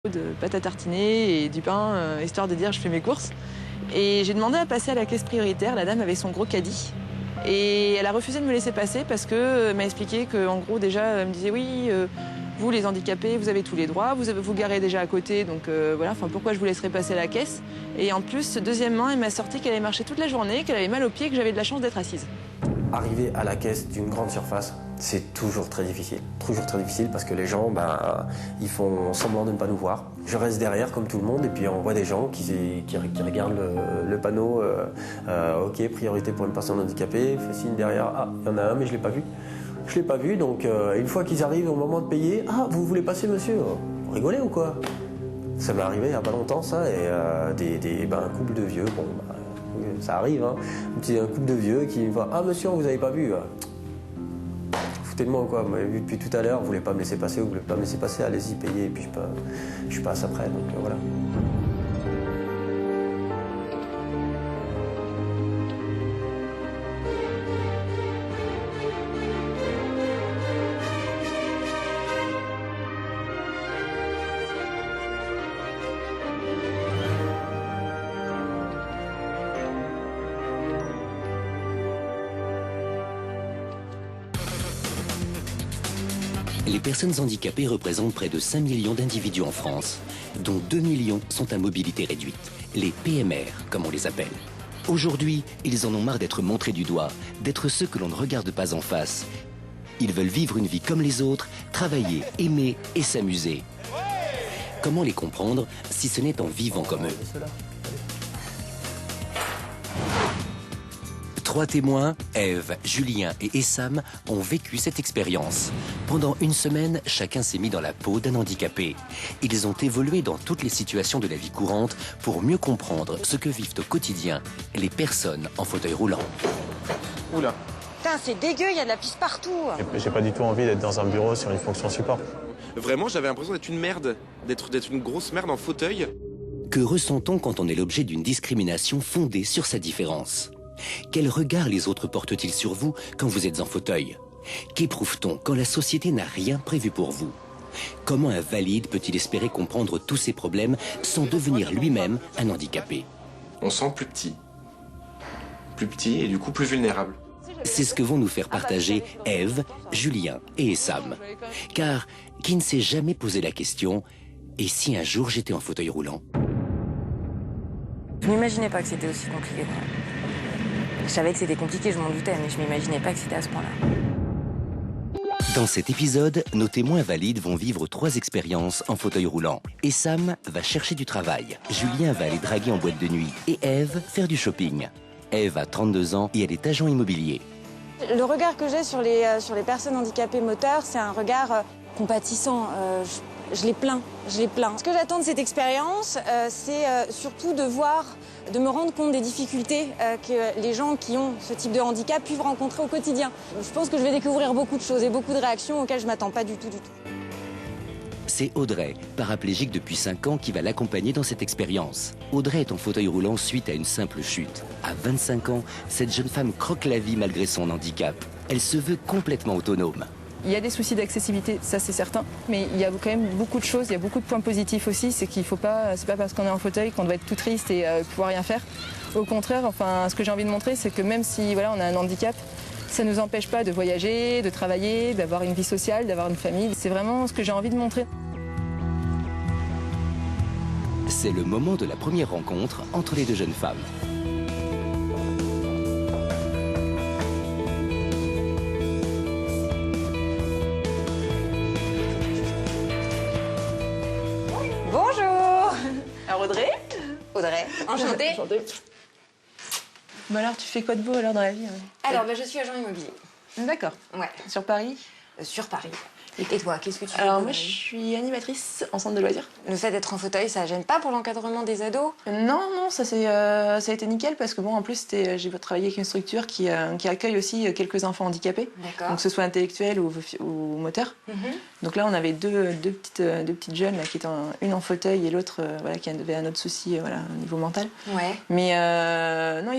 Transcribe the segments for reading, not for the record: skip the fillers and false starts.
De pâte à tartiner et du pain, histoire de dire je fais mes courses. Et j'ai demandé à passer à la caisse prioritaire. La dame avait son gros caddie. Et elle a refusé de me laisser passer parce que m'a expliqué qu'en gros déjà, elle me disait oui, vous les handicapés, vous avez tous les droits, vous garez déjà à côté, donc voilà, enfin pourquoi je vous laisserais passer à la caisse. Et en plus, deuxièmement, elle m'a sorti qu'elle avait marché toute la journée, qu'elle avait mal aux pieds, que j'avais de la chance d'être assise. Arriver à la caisse d'une grande surface, c'est toujours très difficile. Toujours très difficile parce que les gens, ils font semblant de ne pas nous voir. Je reste derrière comme tout le monde et puis on voit des gens qui regardent le panneau. Ok, priorité pour une personne handicapée, fait signe derrière. Ah, il y en a un mais je ne l'ai pas vu. Je ne l'ai pas vu, donc une fois qu'ils arrivent au moment de payer, ah, vous voulez passer monsieur? Vous rigolez ou quoi? Ça m'est arrivé il n'y a pas longtemps ça, et un couple de vieux, ça arrive, hein. Un couple de vieux qui me voit, ah monsieur, vous n'avez pas vu? Foutez de moi ou quoi? Vous m'avez vu depuis tout à l'heure, vous voulez pas me laisser passer, vous voulez pas me laisser passer, allez-y, payez, et puis je passe après, donc voilà. Les personnes handicapées représentent près de 5 millions d'individus en France, dont 2 millions sont à mobilité réduite, les PMR, comme on les appelle. Aujourd'hui, ils en ont marre d'être montrés du doigt, d'être ceux que l'on ne regarde pas en face. Ils veulent vivre une vie comme les autres, travailler, aimer et s'amuser. Comment les comprendre si ce n'est en vivant comme eux? 3 témoins, Ève, Julien et Essam, ont vécu cette expérience. Pendant une semaine, chacun s'est mis dans la peau d'un handicapé. Ils ont évolué dans toutes les situations de la vie courante pour mieux comprendre ce que vivent au quotidien les personnes en fauteuil roulant. Oula. Putain, c'est dégueu, il y a de la pisse partout. J'ai pas du tout envie d'être dans un bureau sur une fonction support. Vraiment, j'avais l'impression d'être une merde, d'être une grosse merde en fauteuil. Que ressent-on quand on est l'objet d'une discrimination fondée sur sa différence? Quel regard les autres portent-ils sur vous quand vous êtes en fauteuil? Qu'éprouve-t-on quand la société n'a rien prévu pour vous? Comment un valide peut-il espérer comprendre tous ces problèmes sans devenir lui-même un handicapé? On sent plus petit et du coup plus vulnérable. C'est ce que vont nous faire partager Ève, Julien et Essam. Car qui ne s'est jamais posé la question, et si un jour j'étais en fauteuil roulant? Je m'imaginais pas que c'était aussi compliqué. Je savais que c'était compliqué, je m'en doutais, mais je m'imaginais pas que c'était à ce point-là. Dans cet épisode, nos témoins valides vont vivre 3 expériences en fauteuil roulant. Essam va chercher du travail, Julien va aller draguer en boîte de nuit et Ève faire du shopping. Ève a 32 ans et elle est agent immobilier. Le regard que j'ai sur les personnes handicapées moteurs, c'est un regard compatissant. Je les plains. Ce que j'attends de cette expérience, c'est surtout de me rendre compte des difficultés que les gens qui ont ce type de handicap peuvent rencontrer au quotidien. Je pense que je vais découvrir beaucoup de choses et beaucoup de réactions auxquelles je ne m'attends pas du tout. C'est Audrey, paraplégique depuis 5 ans, qui va l'accompagner dans cette expérience. Audrey est en fauteuil roulant suite à une simple chute. À 25 ans, cette jeune femme croque la vie malgré son handicap. Elle se veut complètement autonome. Il y a des soucis d'accessibilité, ça c'est certain, mais il y a quand même beaucoup de choses, il y a beaucoup de points positifs aussi, c'est qu'il faut pas, c'est pas parce qu'on est en fauteuil qu'on doit être tout triste et pouvoir rien faire. Au contraire, enfin, ce que j'ai envie de montrer, c'est que même si voilà, on a un handicap, ça ne nous empêche pas de voyager, de travailler, d'avoir une vie sociale, d'avoir une famille. C'est vraiment ce que j'ai envie de montrer. C'est le moment de la première rencontre entre les 2 jeunes femmes. Alors Audrey? Audrey, enchantée. Bon alors, tu fais quoi de beau alors dans la vie? Alors, je suis agent immobilier. D'accord. Ouais. Sur Paris? Sur Paris. Et toi, qu'est-ce que tu fais? Alors moi, je suis animatrice en centre de loisirs. Le fait d'être en fauteuil, ça gêne pas pour l'encadrement des ados? Non, ça a été nickel parce que bon, en plus, j'ai travaillé avec une structure qui accueille aussi quelques enfants handicapés. D'accord. Donc que ce soit intellectuels ou moteurs. Donc là, on avait deux petites jeunes là, qui étaient une en fauteuil et l'autre voilà, qui avait un autre souci voilà, au niveau mental. Ouais. Mais non,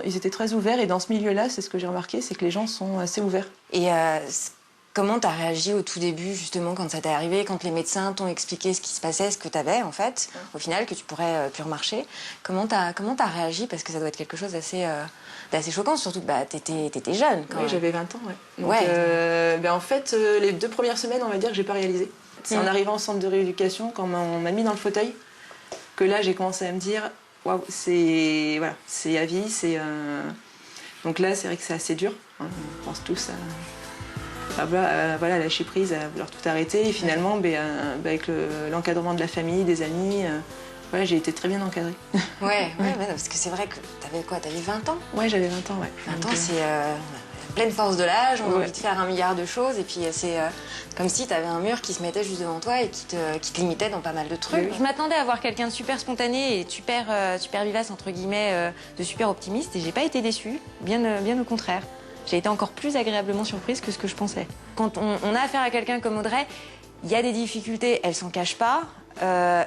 ils étaient très ouverts et dans ce milieu-là, c'est ce que j'ai remarqué, c'est que les gens sont assez ouverts. Et Comment t'as réagi au tout début, justement, quand ça t'est arrivé, quand les médecins t'ont expliqué ce qui se passait, ce que t'avais, en fait, au final, que tu pourrais plus remarcher? Comment t'as réagi? Parce que ça doit être quelque chose d'assez choquant, surtout que bah, t'étais jeune, quand Oui, même. j'avais 20 ans, ouais. Donc, Ouais. en fait, les 2 premières semaines, on va dire que j'ai pas réalisé. C'est en arrivant au centre de rééducation, quand on m'a mis dans le fauteuil, que là, j'ai commencé à me dire, waouh, c'est à vie, Donc là, c'est vrai que c'est assez dur. Hein. On pense tous à lâcher prise, à vouloir tout arrêter. Et finalement, avec l'encadrement de la famille, des amis, j'ai été très bien encadrée. Ouais, parce que c'est vrai que t'avais quoi? T'avais 20 ans? Ouais, j'avais 20 ans, ouais. 20 ans, c'est pleine force de l'âge, on a Ouais. envie de faire 1 milliard de choses, et puis c'est comme si t'avais un mur qui se mettait juste devant toi et qui te limitait dans pas mal de trucs. Oui. Je m'attendais à voir quelqu'un de super spontané et super vivace, entre guillemets, de super optimiste, et j'ai pas été déçue, bien au contraire. J'ai été encore plus agréablement surprise que ce que je pensais. Quand on a affaire à quelqu'un comme Audrey, il y a des difficultés, elle s'en cache pas,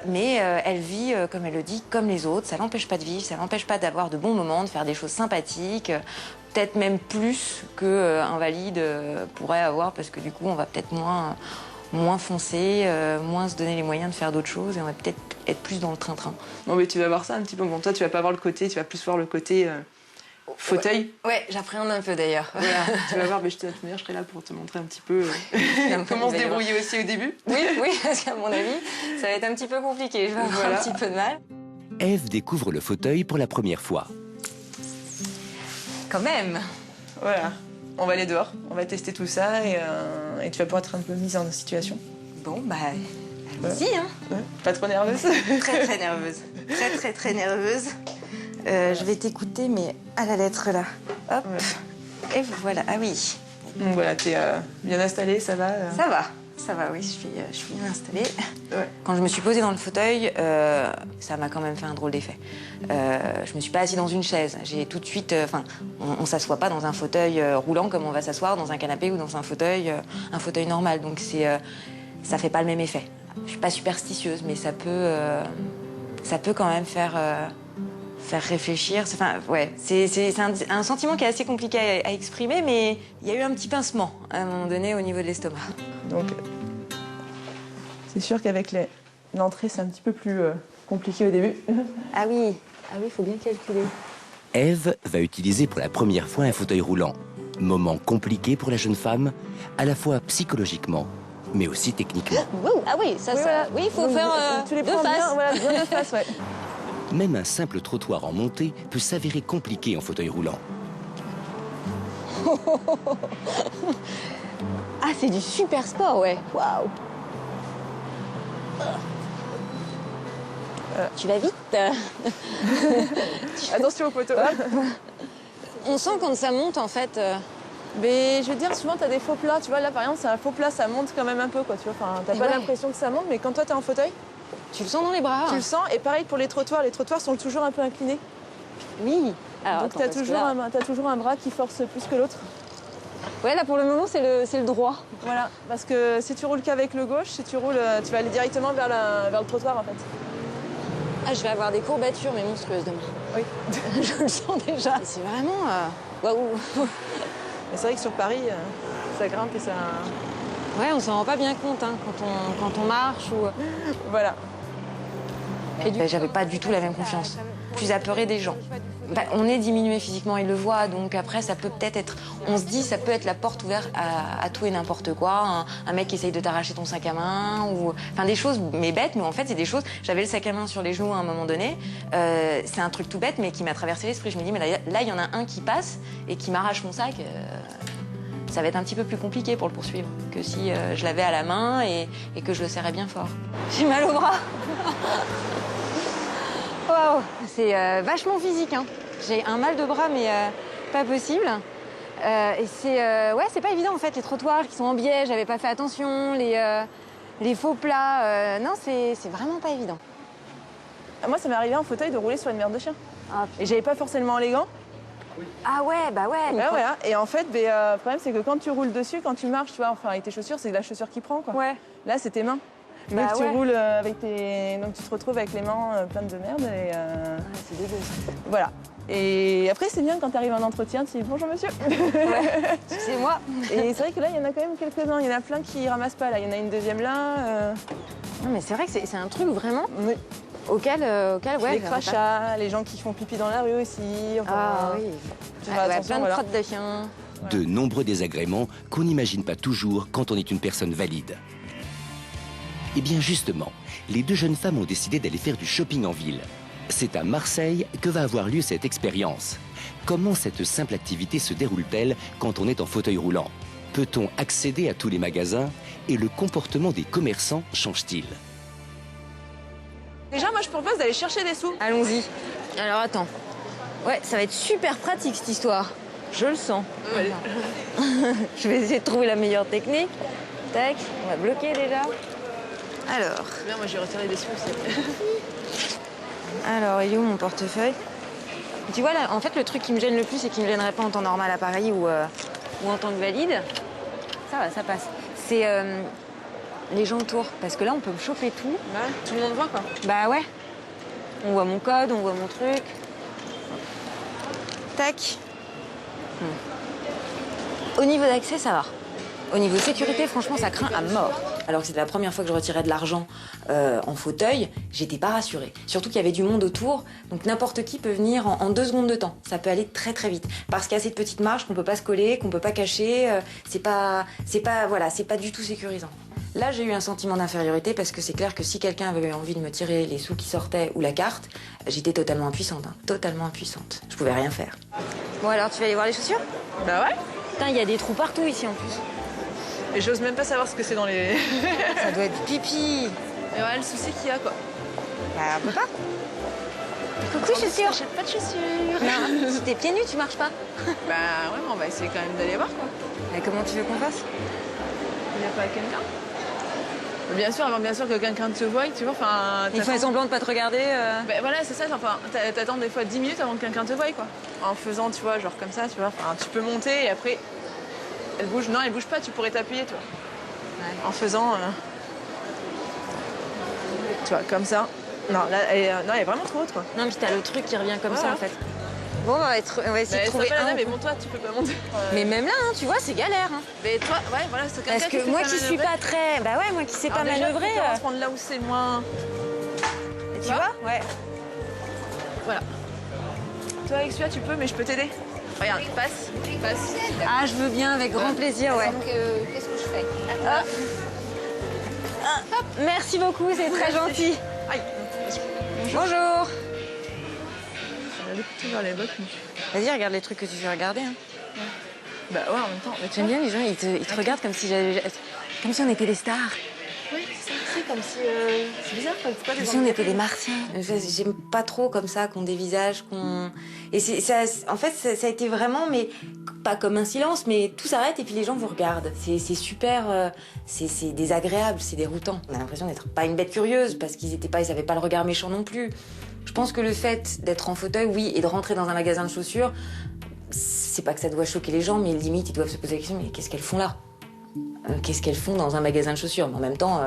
mais elle vit, comme elle le dit, comme les autres. Ça l'empêche pas de vivre, ça l'empêche pas d'avoir de bons moments, de faire des choses sympathiques, peut-être même plus qu'un valide pourrait avoir, parce que du coup, on va peut-être moins foncer, moins se donner les moyens de faire d'autres choses, et on va peut-être être plus dans le train-train. Bon, mais tu vas voir ça un petit peu. Bon, toi, tu vas pas voir le côté, tu vas plus voir le côté fauteuil. Ouais, j'appréhende un peu d'ailleurs. Voilà, tu vas voir, mais je serai là pour te montrer un petit peu comment se débrouiller aussi au début. Oui, parce qu'à mon avis, ça va être un petit peu compliqué. Je vais avoir un petit peu de mal. Ève découvre le fauteuil pour la première fois. Quand même. Voilà, on va aller dehors, on va tester tout ça et tu vas pouvoir être un peu mise en situation. Bon, bah, allons-y, hein. Ouais, pas trop nerveuse? Très nerveuse. Très nerveuse. Je vais t'écouter, mais à la lettre, là. Hop. Ouais. Et voilà, ah oui. Donc voilà, t'es bien installée, ça va Ça va, oui, je suis bien installée. Ouais. Quand je me suis posée dans le fauteuil, ça m'a quand même fait un drôle d'effet. Je me suis pas assise dans une chaise. J'ai tout de suite... on s'assoit pas dans un fauteuil roulant comme on va s'asseoir dans un canapé ou dans un fauteuil normal. Donc ça fait pas le même effet. Je suis pas superstitieuse, mais ça peut quand même faire réfléchir. C'est un sentiment qui est assez compliqué à exprimer, mais il y a eu un petit pincement à un moment donné au niveau de l'estomac. Donc c'est sûr qu'avec l'entrée, c'est un petit peu plus compliqué au début. Ah oui, il faut bien calculer. Ève va utiliser pour la première fois un fauteuil roulant. Moment compliqué pour la jeune femme, à la fois psychologiquement, mais aussi techniquement. Ah oui, il faut faire tu les deux prends faces. bien, voilà, bien de face, ouais. Même un simple trottoir en montée peut s'avérer compliqué en fauteuil roulant. Ah, c'est du super sport, ouais. Waouh. Tu vas vite. Attention au poteau. On sent quand ça monte, en fait. Mais je veux dire, souvent, t'as des faux plats. Tu vois, là, par exemple, c'est un faux plat, ça monte quand même un peu, quoi. Tu vois, enfin, t'as Et pas ouais. l'impression que ça monte, mais quand toi, t'es en fauteuil, Tu le sens dans les bras. tu le sens. Et pareil pour les trottoirs sont toujours un peu inclinés. Oui. Alors, Donc, t'as toujours un bras qui force plus que l'autre. Ouais, là, pour le moment, c'est le droit. Voilà, parce que si tu roules qu'avec le gauche, si tu roules, tu vas aller directement vers le trottoir, en fait. Ah, je vais avoir des courbatures, mais monstrueuses demain. Oui. Je le sens déjà. C'est vraiment... Waouh. Mais c'est vrai que sur Paris, ça grimpe et ça... Ouais, on s'en rend pas bien compte hein, quand on marche ou... Voilà. Et j'avais pas du tout la même confiance. Plus apeurée des gens. Bah, on est diminué physiquement, ils le voient, donc après ça peut peut-être être... On se dit ça peut être la porte ouverte à tout et n'importe quoi. Un mec qui essaye de t'arracher ton sac à main, ou... Enfin des choses, mais bêtes, mais en fait c'est des choses... J'avais le sac à main sur les genoux à un moment donné. C'est un truc tout bête, mais qui m'a traversé l'esprit. Je me dis, mais là il y en a un qui passe et qui m'arrache mon sac. Ça va être un petit peu plus compliqué pour le poursuivre que si je l'avais à la main et que je le serrais bien fort. J'ai mal au bras. Waouh, c'est vachement physique. Hein. J'ai un mal de bras, mais pas possible. Et c'est pas évident en fait, les trottoirs qui sont en biais, j'avais pas fait attention, les faux plats. Non, c'est vraiment pas évident. Moi, ça m'est arrivé en fauteuil de rouler sur une merde de chien. Ah, Et j'avais pas forcément les gants. ah ouais, bah ouais. Ouais, voilà. Et en fait, le problème, c'est que quand tu roules dessus, quand tu marches, tu vois, enfin, avec tes chaussures, c'est la chaussure qui prend, quoi. Ouais. Là, c'est tes mains. Bah Donc, tu ouais. roules avec tes... Donc, tu te retrouves avec les mains pleines de merde et... C'est dégueu. Voilà. Et après, c'est bien quand tu arrives en entretien, tu dis bonjour monsieur. Ouais, c'est moi. Et c'est vrai que là, il y en a quand même quelques-uns. Il y en a plein qui ramassent pas. Là, il y en a une deuxième là. Non, mais c'est vrai que c'est un truc vraiment auquel ouais. Les crachats, les gens qui font pipi dans la rue aussi. Enfin, Ah oui. tu fais attention, Plein de voilà. crottes de chiens. De nombreux désagréments qu'on n'imagine pas toujours quand on est une personne valide. Eh bien justement, les deux jeunes femmes ont décidé d'aller faire du shopping en ville. C'est à Marseille que va avoir lieu cette expérience. Comment cette simple activité se déroule-t-elle quand on est en fauteuil roulant? Peut-on accéder à tous les magasins et le comportement des commerçants change-t-il? Déjà, moi, je propose d'aller chercher des sous. Allons-y. Alors attends. Ouais, ça va être super pratique cette histoire. Je le sens. Ouais. Je vais essayer de trouver la meilleure technique. Tac, on va bloquer déjà. Alors, Bien, moi, j'ai retiré des sous aussi. il est où mon portefeuille? Tu vois, là, en fait, le truc qui me gêne le plus et qui me gênerait pas en temps normal à Paris ou en tant que valide, ça va, ça passe. C'est les gens autour. Parce que là, on peut me choper tout. Ouais, tout le monde voit, quoi. Bah ouais. On voit mon code, on voit mon truc. Tac. Au niveau d'accès, ça va. Au niveau sécurité, franchement, ça craint à mort. Alors que c'était la première fois que je retirais de l'argent en fauteuil, j'étais pas rassurée. Surtout qu'il y avait du monde autour, donc n'importe qui peut venir en 2 secondes de temps. Ça peut aller très très vite. Parce qu'il y a cette petite marge qu'on peut pas se coller, qu'on peut pas cacher. C'est pas du tout sécurisant. Là, j'ai eu un sentiment d'infériorité parce que c'est clair que si quelqu'un avait envie de me tirer les sous qui sortaient ou la carte, j'étais totalement impuissante. Totalement impuissante. Je pouvais rien faire. Bon alors, tu vas aller voir les chaussures? Bah ouais. Putain, il y a des trous partout ici en plus. Et j'ose même pas savoir ce que c'est dans les. Ça doit être pipi. Et ouais, le souci qu'il y a, quoi. Bah, on peut pas. Coucou, chaussures. J'achète pas de chaussures. Non, si t'es pieds nus, tu marches pas. Bah ouais, mais on va essayer quand même d'aller voir, quoi. Mais comment tu veux qu'on fasse? Il n'y a pas quelqu'un? Bien sûr que quelqu'un te voie, tu vois, enfin... Ils font semblant de pas te regarder. Ben voilà, c'est ça, enfin, t'attends des fois 10 minutes avant que quelqu'un te voie, quoi. En faisant, tu vois, genre comme ça, tu vois, enfin, tu peux monter et après, elle bouge. Non, elle bouge pas, tu pourrais t'appuyer, toi. Ouais. En faisant... Tu vois, comme ça. Non, là, elle est vraiment trop haute, quoi. Non, mais t'as le truc qui revient comme ça, Voilà. en fait. Bon, on va essayer de trouver un. mais bon, toi, tu peux pas monter. Mais même là, hein, tu vois, c'est galère. Hein. Mais toi, ouais, voilà, c'est quelqu'un Parce que moi qui suis pas très... Bah ouais, moi qui sais pas manœuvrer... On va prendre là où c'est moins... Tu vois? Ouais. Voilà. Toi, avec celui-là, tu peux, mais je peux t'aider. Regarde, passe. Ah, je veux bien, avec grand plaisir, ouais. Donc, qu'est-ce que je fais? Hop, merci beaucoup, c'est très gentil. Aïe. Bonjour. Elle est vers les bottes. Vas-y, regarde les trucs que tu veux regarder. Hein. Bah ouais, en même temps. Mais J'aime bien les gens, ils te regardent comme si on était des stars. Oui, c'est comme si... C'est bizarre, quoi. C'est pas Comme si on était des martiens. J'aime pas trop comme ça, qu'on dévisage, qu'on... Et en fait, ça a été vraiment, mais pas comme un silence, mais tout s'arrête et puis les gens vous regardent. C'est super... c'est désagréable, c'est déroutant. On a l'impression d'être pas une bête curieuse, parce qu'ils avaient pas le regard méchant non plus. Je pense que le fait d'être en fauteuil, oui, et de rentrer dans un magasin de chaussures, c'est pas que ça doit choquer les gens, mais limite, ils doivent se poser la question, mais qu'est-ce qu'elles font là? Qu'est-ce qu'elles font dans un magasin de chaussures? Mais en même temps,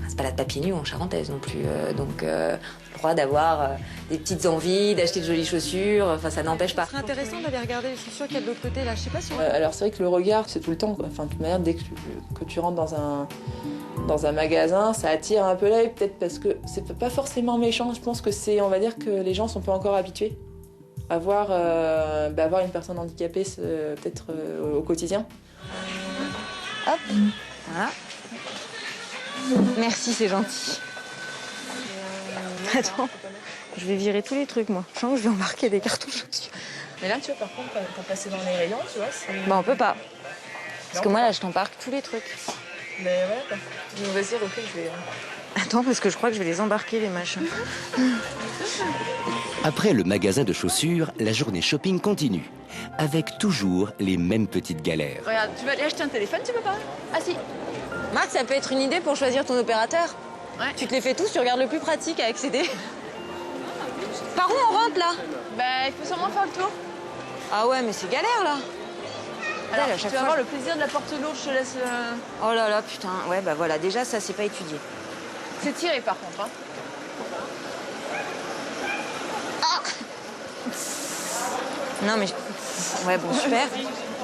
c'est pas la papier nu en charentaise non plus. Donc, le droit d'avoir des petites envies, d'acheter de jolies chaussures, enfin, ça n'empêche pas. C'est intéressant d'aller regarder les chaussures qu'il y a de l'autre côté, là. Je sais pas si... Alors, c'est vrai que le regard, c'est tout le temps, quoi. Enfin, de toute manière, dès que tu rentres dans un magasin, ça attire un peu l'œil, peut-être parce que c'est pas forcément méchant. Je pense que on va dire que les gens sont pas encore habitués à voir une personne handicapée peut-être au quotidien. Hop, voilà. Merci, c'est gentil. Attends, je vais virer tous les trucs, moi. Je sens que je vais embarquer des cartons chaussures. Mais là, tu vois, par contre, quand passer dans les rayons, tu vois, c'est... Bah, on peut pas. Parce que moi, là, je t'embarque tous les trucs. Mais ouais, quoi. Donc, vas-y, refais, je vais... Attends, parce que je crois que je vais les embarquer, les machins. Après le magasin de chaussures, la journée shopping continue, avec toujours les mêmes petites galères. Regarde, tu vas aller acheter un téléphone, tu peux pas? Ah si. Marc, ça peut être une idée pour choisir ton opérateur. Ouais. Tu te les fais tous, tu regardes le plus pratique à accéder. Par où on rentre, là? Bah, il faut sûrement faire le tour. Ah ouais, mais c'est galère, là. Alors, à tu chaque vas fois, avoir le plaisir de la porte lourde, je te laisse... Oh là là, putain. Ouais, bah voilà, déjà, ça, c'est pas étudié. C'est tiré, par contre, hein. Non, mais... Ouais, bon, super.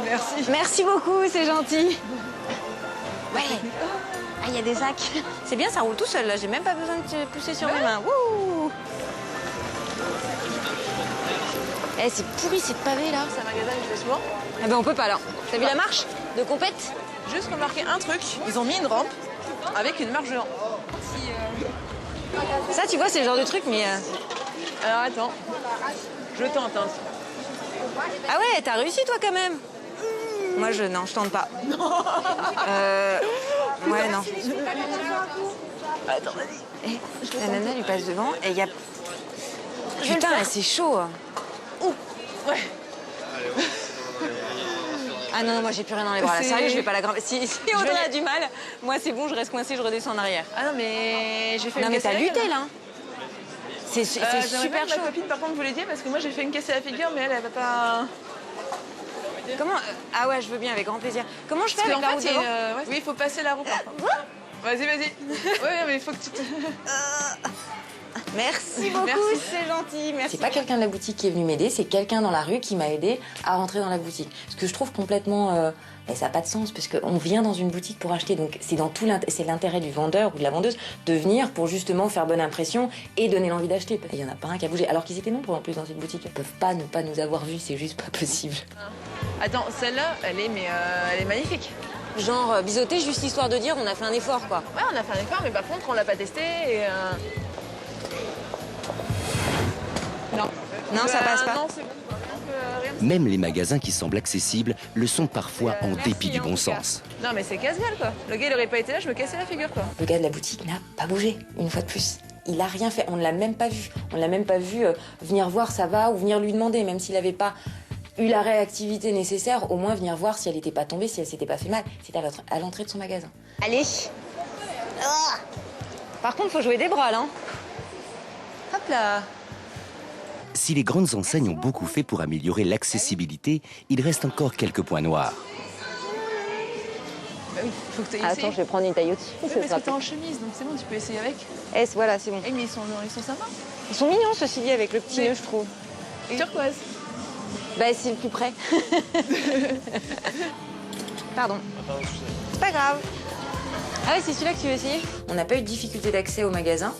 Merci. Merci beaucoup, c'est gentil. Ouais. Ah, il y a des sacs. C'est bien, ça roule tout seul, là. J'ai même pas besoin de te pousser sur mes mains. Wouh! Eh, c'est pourri, cette pavée, là. C'est un magasin que je vais souvent. Ah ben, on peut pas, alors. T'as vu la marche de compète? Juste remarquer un truc, ils ont mis une rampe avec une marche géante. Ça, tu vois, c'est le genre de truc, mais... Alors attends, je tente. Hein. Ah ouais, t'as réussi, toi, quand même. Moi, non, je tente pas. Ouais, non. Attends, vas-y. Eh, la nana lui passe devant et il y a... Putain, c'est chaud. Ouh, ouais. Ah non, moi j'ai plus rien dans les bras là. Sérieux, je vais pas la grimper. Si Audrey a du mal, moi c'est bon, je reste coincée, je redescends en arrière. Ah non, mais j'ai fait Non, une mais casse à t'as la lutté gueule. là. C'est super chaud. Ma copine, par contre, vous l'aidiez parce que moi j'ai fait une casse à la figure, mais elle va pas. Comment Ah ouais, je veux bien, avec grand plaisir. Comment je fais avec la roue devant oui, il faut passer la roue. par contre. Vas-y. Ouais, mais il faut que tu te. Merci beaucoup, Merci. c'est gentil. Merci. C'est pas quelqu'un de la boutique qui est venu m'aider, c'est quelqu'un dans la rue qui m'a aidé à rentrer dans la boutique. Ce que je trouve complètement... ça n'a pas de sens, parce qu'on vient dans une boutique pour acheter, donc c'est l'intérêt du vendeur ou de la vendeuse de venir pour justement faire bonne impression et donner l'envie d'acheter. Il y en a pas un qui a bougé, alors qu'ils étaient nombreux en plus dans cette boutique. Ils peuvent pas ne pas nous avoir vus, c'est juste pas possible. Attends, celle-là, elle est magnifique. Genre biseauter juste histoire de dire on a fait un effort quoi. Ouais, on a fait un effort, mais par contre, on l'a pas testé et. Non. Non, ça passe pas. Non, c'est bon. Rien. Même les magasins qui semblent accessibles le sont parfois en Merci, dépit du en bon tout cas. sens. Non, mais c'est casse-gueule, quoi. Le gars, il aurait pas été là, je me cassais la figure, quoi. Le gars de la boutique n'a pas bougé, une fois de plus. Il a rien fait, on ne l'a même pas vu. On ne l'a même pas vu venir voir ça va ou venir lui demander, même s'il n'avait pas eu la réactivité nécessaire, au moins venir voir si elle n'était pas tombée, si elle s'était pas fait mal. C'était à l'entrée de son magasin. Allez. Par contre, faut jouer des bras là. Hein. Hop là. Si les grandes enseignes ont beaucoup fait pour améliorer l'accessibilité, il reste encore quelques points noirs. Bah oui, faut que tu essayes. Attends, je vais prendre une taille au-dessus. Oui, parce que t'es en chemise, donc c'est bon, tu peux essayer avec. Voilà, c'est bon. Eh, mais ils sont sympas. Ils sont mignons, ceci dit, avec le petit nœud, je trouve. Turquoise. Bah, c'est le plus près. Pardon. C'est pas grave. Ah ouais, c'est celui-là que tu veux essayer? On n'a pas eu de difficulté d'accès au magasin.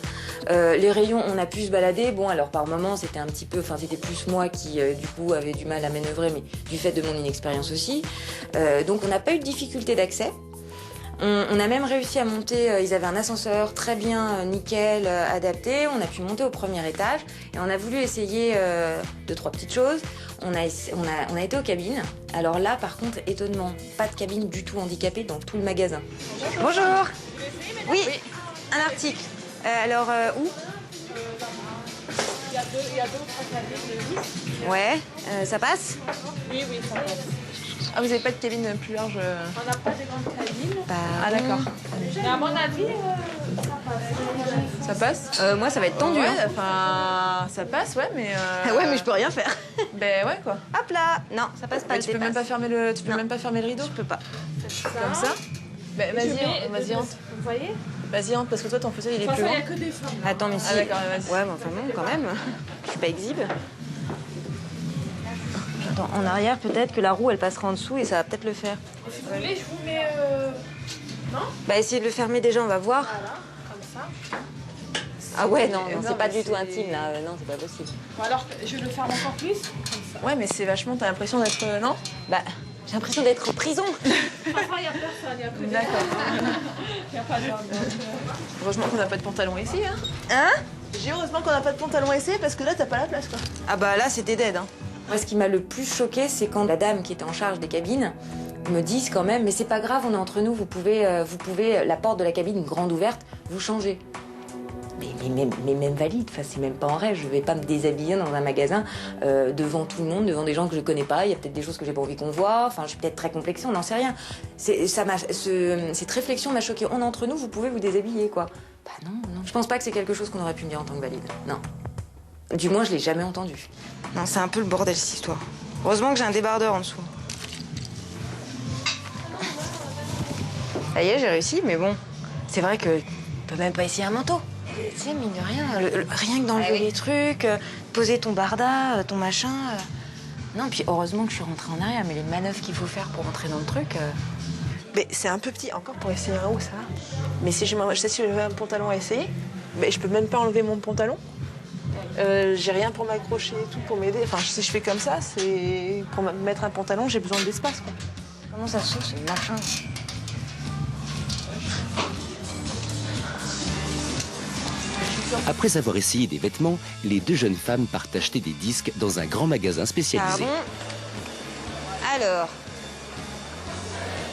Les rayons, on a pu se balader. Bon, alors par moment, c'était un petit peu... Enfin, c'était plus moi qui, du coup, avait du mal à manœuvrer, mais du fait de mon inexpérience aussi. Donc, on n'a pas eu de difficulté d'accès. On a même réussi à monter... ils avaient un ascenseur très bien, nickel, adapté. On a pu monter au premier étage. Et on a voulu essayer 2-3 petites choses. On a été aux cabines. Alors là, par contre, étonnement, pas de cabine du tout handicapée dans tout le magasin. Bonjour. Oui, un article. Alors, où? Il y a deux ou trois cabines. Ouais, ça passe? Oui, ça passe. Ah, vous avez pas de cabine plus large On n'a pas de grande cabine. Ah, d'accord. Mais à mon avis, Ça passe? Moi, ça va être tendu. Ouais, Hein. enfin, ça passe, ouais, mais. Ouais, mais je peux rien faire. Ben ouais, quoi. Hop là. Non, ça passe pas. Mais tu peux même pas fermer le, même pas fermer le rideau. Je peux pas. Comme ça. Ben vas-y, entre. vous voyez? Vas-y, entre, parce que toi, ton fauteuil, il est De toute plus façon, il loin. n'y a que des femmes. Attends, mais si. Ah d'accord, vas-y. Ouais, mais enfin bon, quand même. Je suis pas exhibe. Attends, en arrière, peut-être que la roue, elle passera en dessous et ça va peut-être le faire. Si vous voulez, je vous mets... Non? Bah, essayez de le fermer déjà, on va voir. Voilà, comme ça. Ah ouais, non, Non, c'est pas mais du tout c'est- intime, là. Non, c'est pas possible. Bon, alors, je le ferme encore plus, comme ça. Ouais, mais c'est vachement. T'as l'impression d'être. Non? Bah, j'ai l'impression d'être en prison. Parfois, il n'y a personne, il n'y a que des D'accord. femmes. Il n'y a pas d'homme. Heureusement qu'on n'a pas de pantalon ici, hein. Hein? J'ai heureusement qu'on n'a pas de pantalon ici parce que là, t'as pas la place, quoi. Ah bah là, c'était dead, hein. Moi, ce qui m'a le plus choqué, c'est quand la dame qui était en charge des cabines me dise quand même, mais c'est pas grave, on est entre nous, vous pouvez, la porte de la cabine grande ouverte, vous changez. Mais même valide, enfin, c'est même pas en rêve, je vais pas me déshabiller dans un magasin devant tout le monde, devant des gens que je connais pas, il y a peut-être des choses que j'ai pas envie qu'on voit, enfin je suis peut-être très complexée, on n'en sait rien. Cette réflexion m'a choquée, on est entre nous, vous pouvez vous déshabiller quoi. Bah non, je pense pas que c'est quelque chose qu'on aurait pu me dire en tant que valide, non. Du moins je l'ai jamais entendu. Non, c'est un peu le bordel, cette histoire. Heureusement que j'ai un débardeur en dessous. Ça y est, j'ai réussi, mais bon, c'est vrai que on peut même pas essayer un manteau. Tu sais, mine de rien, rien que d'enlever les trucs, poser ton barda, ton machin. Non, puis heureusement que je suis rentrée en arrière, mais les manœuvres qu'il faut faire pour rentrer dans le truc... Mais c'est un peu petit encore pour essayer un haut, ça. Mais si je sais si j'avais un pantalon à essayer, mais je peux même pas enlever mon pantalon. J'ai rien pour m'accrocher et tout, pour m'aider. Enfin, si je fais comme ça, c'est pour mettre un pantalon, j'ai besoin d'espace, quoi. Comment ça se fait, ce machin? Après avoir essayé des vêtements, les deux jeunes femmes partent acheter des disques dans un grand magasin spécialisé. Alors,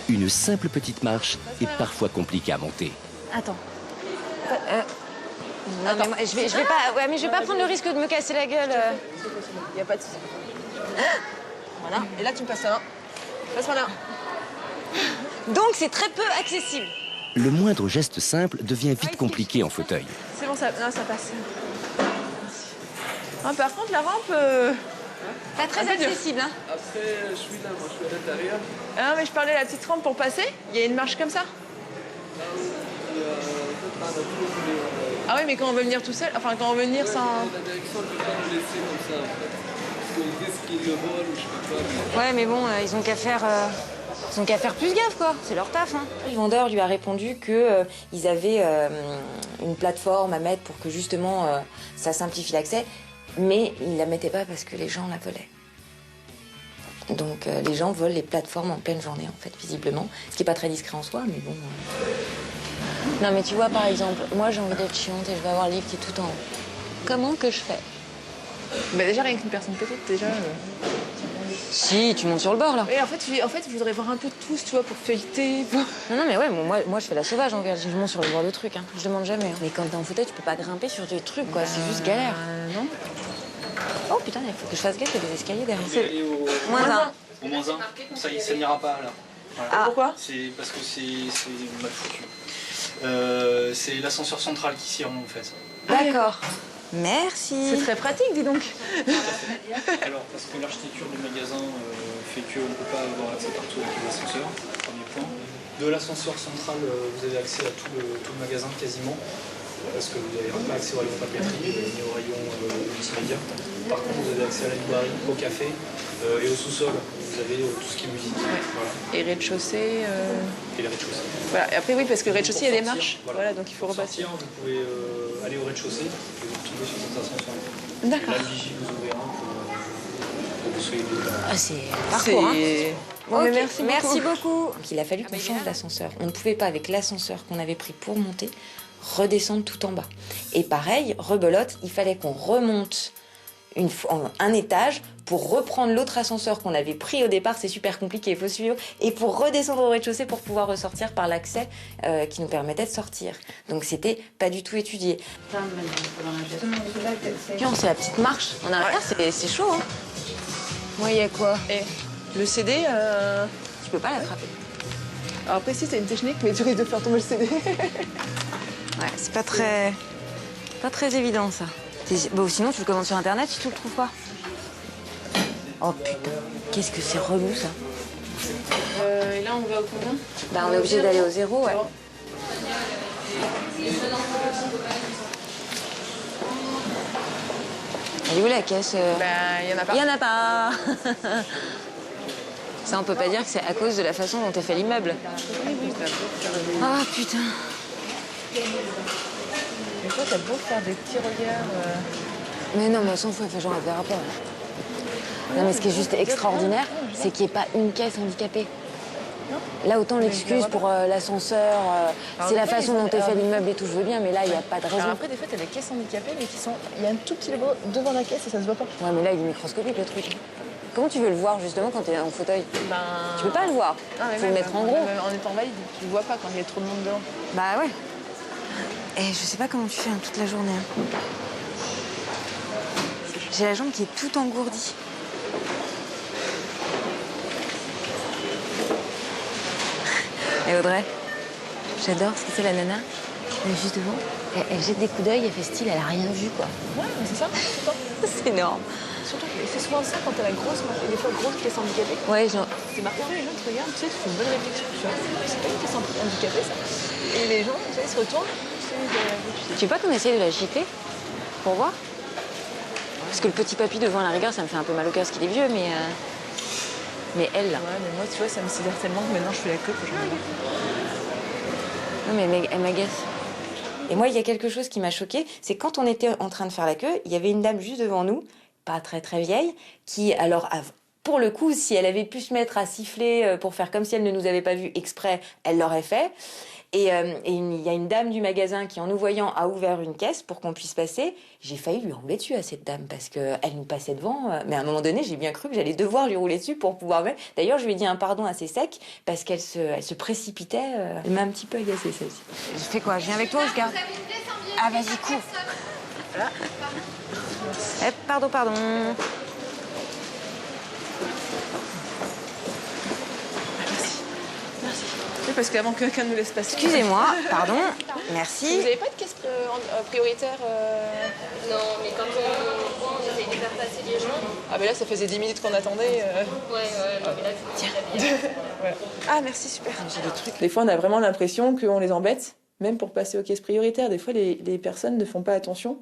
Une simple petite marche est parfois compliquée à monter. attends. Non, mais moi, je vais pas... Ouais, mais je vais pas prendre le risque de me casser la gueule. Il n'y a pas de souci. Voilà. Et là, tu me passes là. Passe-moi là. Donc, c'est très peu accessible. Le moindre geste simple devient vite compliqué en fauteuil. C'est bon, ça passe. Ah, par contre, la rampe... Pas très accessible, hein. Après, je suis là, moi je suis à l'intérieur. Ah, mais je parlais de la petite rampe pour passer. Il y a une marche comme ça. Ah oui, mais quand on veut venir tout seul, enfin quand on veut venir sans... La direction ne peut pas nous laisser comme ça, en fait. Parce qu'ils disent qu'ils le volent ou je sais pas. Ouais, mais bon, ils ont qu'à faire... Ils ont qu'à faire plus gaffe, quoi. C'est leur taf, hein. Le vendeur lui a répondu que ils avaient une plateforme à mettre pour que justement ça simplifie l'accès, mais ils la mettaient pas parce que les gens la volaient. Donc les gens volent les plateformes en pleine journée, en fait, visiblement. Ce qui est pas très discret en soi, mais bon. Non, mais tu vois, par exemple, moi j'ai envie d'être chiante et je vais avoir le livre qui est tout en haut. Comment que je fais? Bah déjà, rien qu'une personne petite, déjà... Si, tu montes sur le bord, là. Et en fait, je voudrais voir un peu de tous, tu vois, pour feuilleter. Non, mais ouais, moi je fais la sauvage, en fait. Je monte sur le bord de trucs, hein. Je demande jamais. Hein. Mais quand t'es en fauteuil, tu peux pas grimper sur des trucs, quoi. C'est juste galère. Non. Oh putain, il faut que je fasse gaffe, il y a des escaliers derrière. Vous allez au -1. Au -1, ça n'ira pas là. Voilà. Ah. Pourquoi? C'est parce que c'est mal foutu. C'est l'ascenseur central qui s'y rend en fait. D'accord. Merci. C'est très pratique, dis donc. Alors, parce que l'architecture du magasin fait qu'on ne peut pas avoir accès partout avec l'ascenseur, premier point. De l'ascenseur central, vous avez accès à tout le magasin quasiment, parce que vous n'avez pas accès au rayon papeterie ni au rayon multimédia. Par contre, vous avez accès à la librairie, au café et au sous-sol. Vous avez tout ce qui est musique. Ouais. Voilà. Et rez-de-chaussée. Et les rez-de-chaussée. Voilà. Et après, oui, parce que rez-de-chaussée, il y a des marches. Voilà. Donc il faut repasser. Sortir, vous pouvez aller au rez-de-chaussée et vous retomber sur cet ascenseur. D'accord. Là, le vigile vous ouvrira pour que vous soyez deux là. Ah, c'est parcours, hein. Bon, Ok, mais merci beaucoup. Donc, il a fallu qu'on change d'ascenseur. On ne pouvait pas, avec l'ascenseur qu'on avait pris pour monter, redescendre tout en bas. Et pareil, rebelote, il fallait qu'on remonte un étage pour reprendre l'autre ascenseur qu'on avait pris au départ. C'est super compliqué, il faut suivre. Et pour redescendre au rez-de-chaussée pour pouvoir ressortir par l'accès qui nous permettait de sortir. Donc c'était pas du tout étudié. Puis on c'est la petite marche en arrière, c'est chaud, hein. Moi, il y a quoi? Et le CD... Tu peux pas l'attraper. Alors après, si, c'est une technique, mais tu risques de faire tomber le CD. Ouais, c'est pas très évident, ça. Bon, sinon, tu le commandes sur Internet si tu le trouves pas. Oh putain, qu'est-ce que c'est relou, ça. Et là, on va au combien? Bah, on est obligé d'aller au 0, ouais. Elle est où la caisse? Bah, il y en a pas. Il y en a pas. Ça, on peut pas dire que c'est à cause de la façon dont t'as fait l'immeuble. Ah, putain. Mais toi, t'as beau faire des petits regards... Mais non, mais on s'en fout, enfin, genre, elle verra pas. Non, mais ce qui est juste extraordinaire, c'est qu'il n'y ait pas une caisse handicapée. Là, autant l'excuse pour l'ascenseur, c'est la façon dont est fait l'immeuble et tout, je veux bien, mais là, il n'y a pas de raison. Alors après, des fois, t'as des caisses handicapées, mais qui sont... Il y a un tout petit logo devant la caisse et ça se voit pas. Ouais, mais là, il est microscopique, le truc. Comment tu veux le voir, justement, quand t'es en fauteuil? Ben... Tu peux pas le voir. Faut le mettre en gros. Même en étant valide, tu le vois pas quand il y a trop de monde devant. Bah ouais. Et je sais pas comment tu fais toute la journée. Hein. J'ai la jambe qui est toute engourdie. Et Audrey, j'adore parce que c'est la nana, elle est juste devant, elle jette des coups d'œil, elle fait style, elle a rien vu quoi. Ouais, mais c'est ça, tout le temps. C'est énorme. Surtout, c'est souvent ça quand t'as la grosse, des fois grosse caisse handicapée. Ouais, genre... C'est marquant, les gens te regardent, tu sais, tu fais une bonne réflexion. Tu vois, c'est pas une caisse handicapée ça. Et les gens, tu sais, ils se retournent. Tu veux pas qu'on essaye de la gifler? Pour voir? Parce que le petit papy devant, à la rigueur, ça me fait un peu mal au cœur parce qu'il est vieux, mais elle, là. Ouais, mais moi, tu vois, ça me sidère tellement que maintenant, je fais la queue pour j'en ai Non, mais elle m'agace. Et moi, il y a quelque chose qui m'a choquée, c'est quand on était en train de faire la queue, il y avait une dame juste devant nous, pas très très vieille, qui, alors, pour le coup, si elle avait pu se mettre à siffler pour faire comme si elle ne nous avait pas vus exprès, elle l'aurait fait. Et il y a une dame du magasin qui, en nous voyant, a ouvert une caisse pour qu'on puisse passer. J'ai failli lui rouler dessus à cette dame parce qu'elle nous passait devant. Mais à un moment donné, j'ai bien cru que j'allais devoir lui rouler dessus pour pouvoir mettre. D'ailleurs, je lui ai dit un pardon assez sec parce qu'elle se précipitait. Elle m'a un petit peu agacée, celle-ci. Je fais quoi? Je viens avec toi, Oscar? Ah, vas-y, cours. Voilà. Pardon. Oui, parce qu'avant que quelqu'un nous laisse passer. Excusez-moi, pardon, merci. Vous n'avez pas de caisse prioritaire Non, mais quand on essaye de faire passer les gens... Ah, mais là, ça faisait 10 minutes qu'on attendait. Ouais, mais là, tiens. Voilà. Ah, merci, super. J'ai des trucs. Des fois, on a vraiment l'impression qu'on les embête, même pour passer aux caisses prioritaires. Des fois, les personnes ne font pas attention.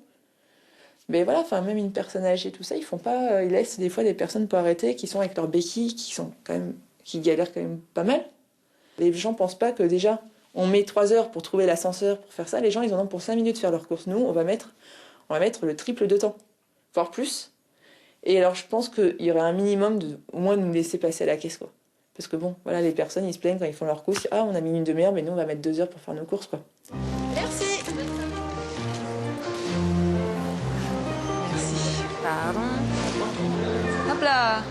Mais voilà, enfin, même une personne âgée, tout ça, ils font pas. Ils laissent des fois des personnes pas arrêtées qui sont avec leurs béquilles, qui galèrent quand même pas mal. Les gens pensent pas que déjà, on met 3 heures pour trouver l'ascenseur, pour faire ça. Les gens, ils en ont pour 5 minutes de faire leurs courses. Nous, on va mettre le triple de temps, voire plus. Et alors, je pense qu'il y aurait un minimum au moins de nous laisser passer à la caisse, quoi. Parce que bon, voilà, les personnes, ils se plaignent quand ils font leurs courses. Ah, on a mis une demi-heure, mais nous, on va mettre 2 heures pour faire nos courses, quoi. Merci. Merci. Pardon. Hop là.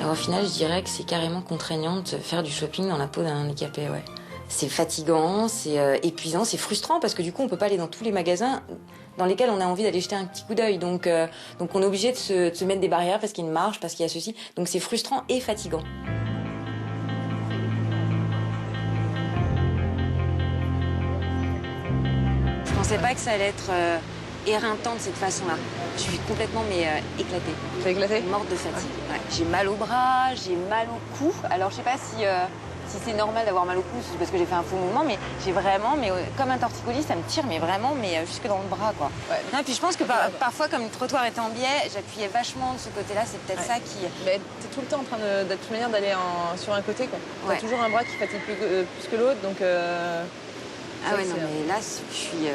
Alors, au final, je dirais que c'est carrément contraignant de faire du shopping dans la peau d'un handicapé, ouais. C'est fatigant, c'est épuisant, c'est frustrant parce que du coup, on peut pas aller dans tous les magasins dans lesquels on a envie d'aller jeter un petit coup d'œil. Donc on est obligé de se mettre des barrières parce qu'il y a une marge, parce qu'il y a ceci. Donc c'est frustrant et fatigant. Je pensais pas que ça allait être éreintant de cette façon-là. Je suis complètement éclatée. T'es éclatée? Morte de fatigue. Ouais. J'ai mal au bras, j'ai mal au cou. Alors je sais pas si c'est normal d'avoir mal au cou, c'est parce que j'ai fait un faux mouvement, mais j'ai vraiment, comme un torticolis, ça me tire, mais vraiment, jusque dans le bras, quoi. Ouais. Non, et puis je pense que parfois, comme le trottoir était en biais, j'appuyais vachement de ce côté-là, c'est peut-être ça qui... Mais t'es tout le temps en train de toute manière d'aller sur un côté, quoi. Ouais. T'as toujours un bras qui fatigue plus que l'autre, donc... Ah ouais, non, mais là, je suis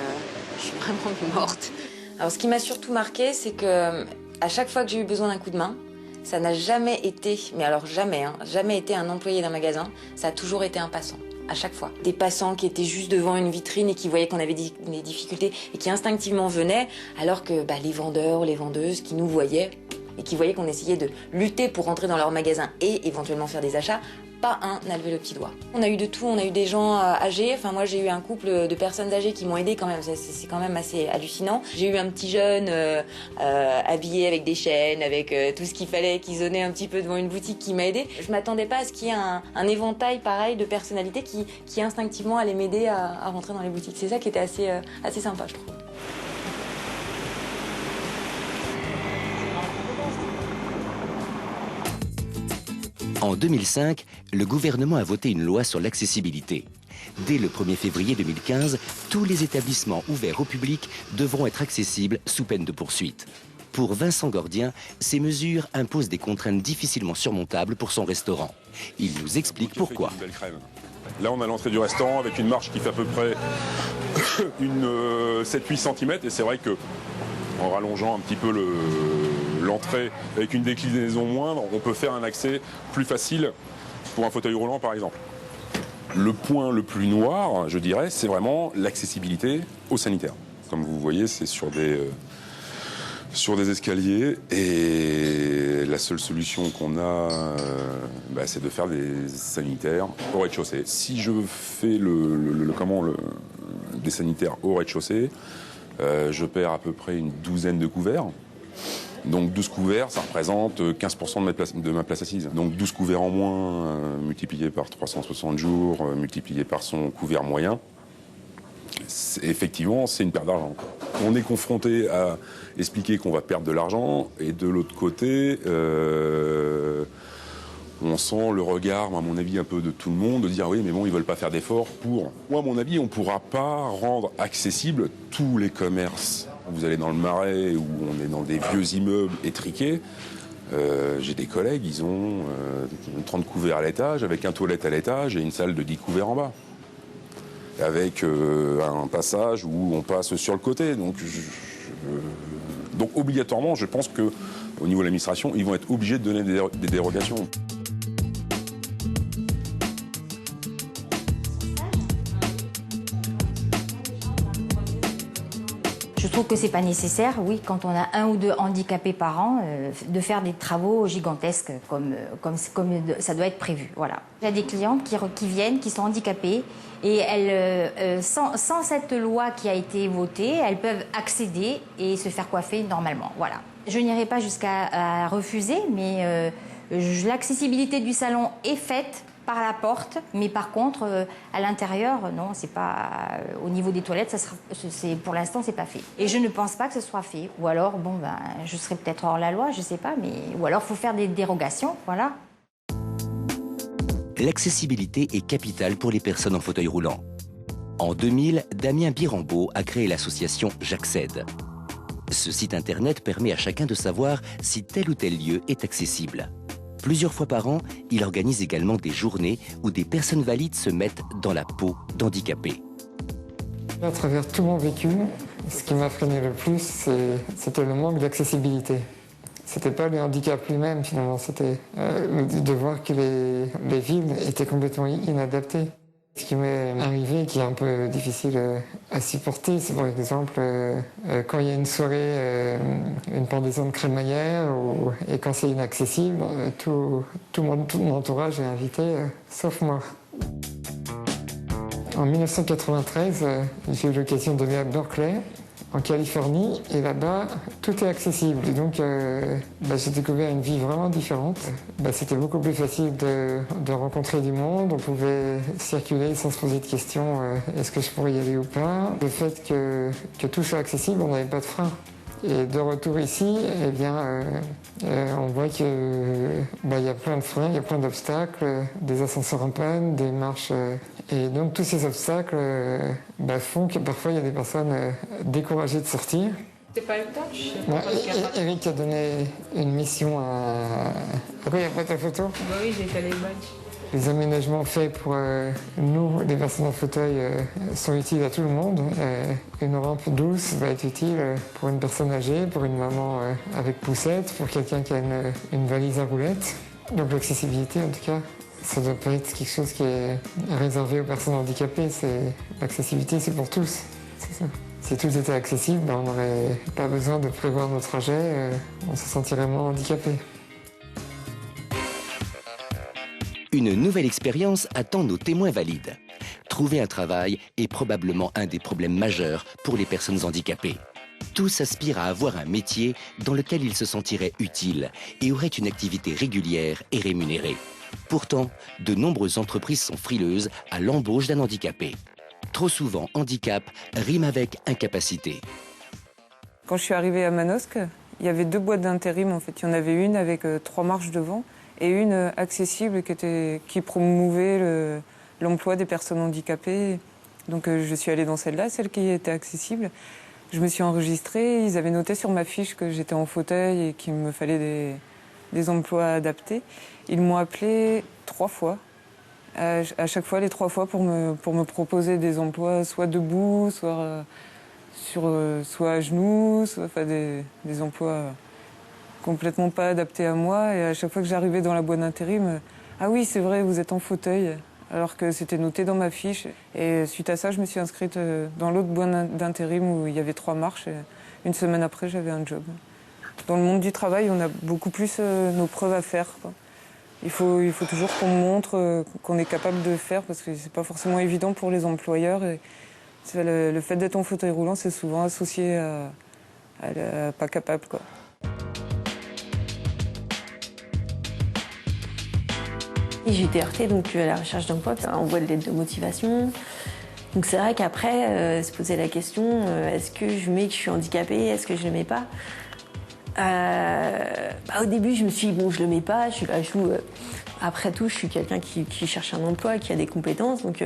vraiment morte. Alors, ce qui m'a surtout marqué, c'est que à chaque fois que j'ai eu besoin d'un coup de main, ça n'a jamais été, mais alors jamais, jamais été un employé d'un magasin. Ça a toujours été un passant, à chaque fois. Des passants qui étaient juste devant une vitrine et qui voyaient qu'on avait des difficultés et qui instinctivement venaient, alors que les vendeurs, les vendeuses qui nous voyaient et qui voyaient qu'on essayait de lutter pour rentrer dans leur magasin et éventuellement faire des achats, pas un n'a levé le petit doigt. On a eu de tout, on a eu des gens âgés, enfin moi j'ai eu un couple de personnes âgées qui m'ont aidé quand même, c'est quand même assez hallucinant. J'ai eu un petit jeune habillé avec des chaînes, avec tout ce qu'il fallait, qui zonnait un petit peu devant une boutique qui m'a aidé. Je m'attendais pas à ce qu'il y ait un éventail pareil de personnalités qui instinctivement allaient m'aider à rentrer dans les boutiques. C'est ça qui était assez sympa, je trouve. En 2005, le gouvernement a voté une loi sur l'accessibilité. Dès le 1er février 2015, tous les établissements ouverts au public devront être accessibles sous peine de poursuite. Pour Vincent Gordien, ces mesures imposent des contraintes difficilement surmontables pour son restaurant. Il nous explique pourquoi. Là, on a l'entrée du restaurant avec une marche qui fait à peu près 7-8 cm. Et c'est vrai que en rallongeant un petit peu l'entrée avec une déclinaison moindre, on peut faire un accès plus facile pour un fauteuil roulant, par exemple. Le point le plus noir, je dirais, c'est vraiment l'accessibilité aux sanitaires. Comme vous voyez, c'est sur des escaliers et la seule solution qu'on a, c'est de faire des sanitaires au rez-de-chaussée. Si je fais des sanitaires au rez-de-chaussée, je perds à peu près une douzaine de couverts. Donc 12 couverts, ça représente 15% de ma place assise. Donc 12 couverts en moins, multiplié par 360 jours, multiplié par son couvert moyen. Effectivement, c'est une perte d'argent. On est confronté à expliquer qu'on va perdre de l'argent, et de l'autre côté, On sent le regard, à mon avis, un peu de tout le monde, de dire oui, mais bon, ils veulent pas faire d'efforts pour. Moi, à mon avis, on pourra pas rendre accessible tous les commerces. Vous allez dans le Marais où on est dans des vieux immeubles étriqués. J'ai des collègues, ils ont 30 couverts à l'étage, avec un toilette à l'étage et une salle de 10 couverts en bas. Avec un passage où on passe sur le côté. Donc obligatoirement, je pense qu'au niveau de l'administration, ils vont être obligés de donner des dérogations. Je trouve que c'est pas nécessaire, oui, quand on a 1 ou 2 handicapés par an, de faire des travaux gigantesques comme ça doit être prévu. Voilà. Il y a des clientes qui viennent, qui sont handicapées, et elles, sans cette loi qui a été votée, elles peuvent accéder et se faire coiffer normalement. Voilà. Je n'irai pas jusqu'à refuser, mais l'accessibilité du salon est faite par la porte, mais par contre, à l'intérieur, non, c'est pas. Au niveau des toilettes, pour l'instant, c'est pas fait. Et je ne pense pas que ce soit fait. Ou alors, bon, ben, je serai peut-être hors la loi, je sais pas, mais ou alors, faut faire des dérogations, voilà. L'accessibilité est capitale pour les personnes en fauteuil roulant. En 2000, Damien Birambeau a créé l'association J'accède. Ce site internet permet à chacun de savoir si tel ou tel lieu est accessible. Plusieurs fois par an, il organise également des journées où des personnes valides se mettent dans la peau d'handicapés. À travers tout mon vécu, ce qui m'a freiné le plus, c'était le manque d'accessibilité. C'était pas le handicap lui-même finalement, c'était de voir que les villes étaient complètement inadaptées. Ce qui m'est arrivé, qui est un peu difficile à supporter, c'est par exemple quand il y a une soirée, une pendaison de crémaillère, et quand c'est inaccessible, tout mon entourage est invité, sauf moi. En 1993, j'ai eu l'occasion d'aller à Berkeley, en Californie, et là-bas, tout est accessible. Et donc, j'ai découvert une vie vraiment différente. C'était beaucoup plus facile de rencontrer du monde. On pouvait circuler sans se poser de questions, est-ce que je pourrais y aller ou pas. Le fait que tout soit accessible, on n'avait pas de frein. Et de retour ici, eh bien, on voit qu'il y a plein de freins, il y a plein d'obstacles, des ascenseurs en panne, des marches. Et donc tous ces obstacles font que parfois il y a des personnes découragées de sortir. C'est pas le touch. Eric a donné une mission à... Pourquoi il n'y a pas ta photo? Bah oui, j'ai fait les badges. Les aménagements faits pour nous, les personnes en fauteuil, sont utiles à tout le monde. Une rampe douce va être utile pour une personne âgée, pour une maman avec poussette, pour quelqu'un qui a une valise à roulettes. Donc l'accessibilité, en tout cas, ça ne doit pas être quelque chose qui est réservé aux personnes handicapées. L'accessibilité, c'est pour tous. C'est ça. Si tout était accessible, on n'aurait pas besoin de prévoir nos trajets, on se sentirait moins handicapé. Une nouvelle expérience attend nos témoins valides. Trouver un travail est probablement un des problèmes majeurs pour les personnes handicapées. Tous aspirent à avoir un métier dans lequel ils se sentiraient utiles et auraient une activité régulière et rémunérée. Pourtant, de nombreuses entreprises sont frileuses à l'embauche d'un handicapé. Trop souvent, handicap rime avec incapacité. Quand je suis arrivée à Manosque, il y avait 2 boîtes d'intérim. En fait, il y en avait une avec 3 marches devant et une accessible qui promouvait l'emploi des personnes handicapées. Donc je suis allée dans celle-là, celle qui était accessible. Je me suis enregistrée, ils avaient noté sur ma fiche que j'étais en fauteuil et qu'il me fallait des emplois adaptés. Ils m'ont appelée 3 fois, à chaque fois les 3 fois pour me proposer des emplois soit debout, soit à genoux, soit des emplois complètement pas adaptés à moi. Et à chaque fois que j'arrivais dans la boîte d'intérim, ah oui, c'est vrai, vous êtes en fauteuil, alors que c'était noté dans ma fiche. Et suite à ça, je me suis inscrite dans l'autre boîte d'intérim où il y avait 3 marches. Et une semaine après, j'avais un job. Dans le monde du travail, on a beaucoup plus nos preuves à faire, quoi. Il faut toujours qu'on montre qu'on est capable de faire, parce que c'est pas forcément évident pour les employeurs. Et le fait d'être en fauteuil roulant, c'est souvent associé à pas capable, quoi. Et j'ai été heurtée donc, à la recherche d'emploi, puis on voit de lettre de motivation. Donc c'est vrai qu'après, se poser la question, est-ce que je mets que je suis handicapée, est-ce que je ne le mets pas? Au début, je me suis dit, bon, je le mets pas, je suis à genoux Après tout, je suis quelqu'un qui cherche un emploi, qui a des compétences, donc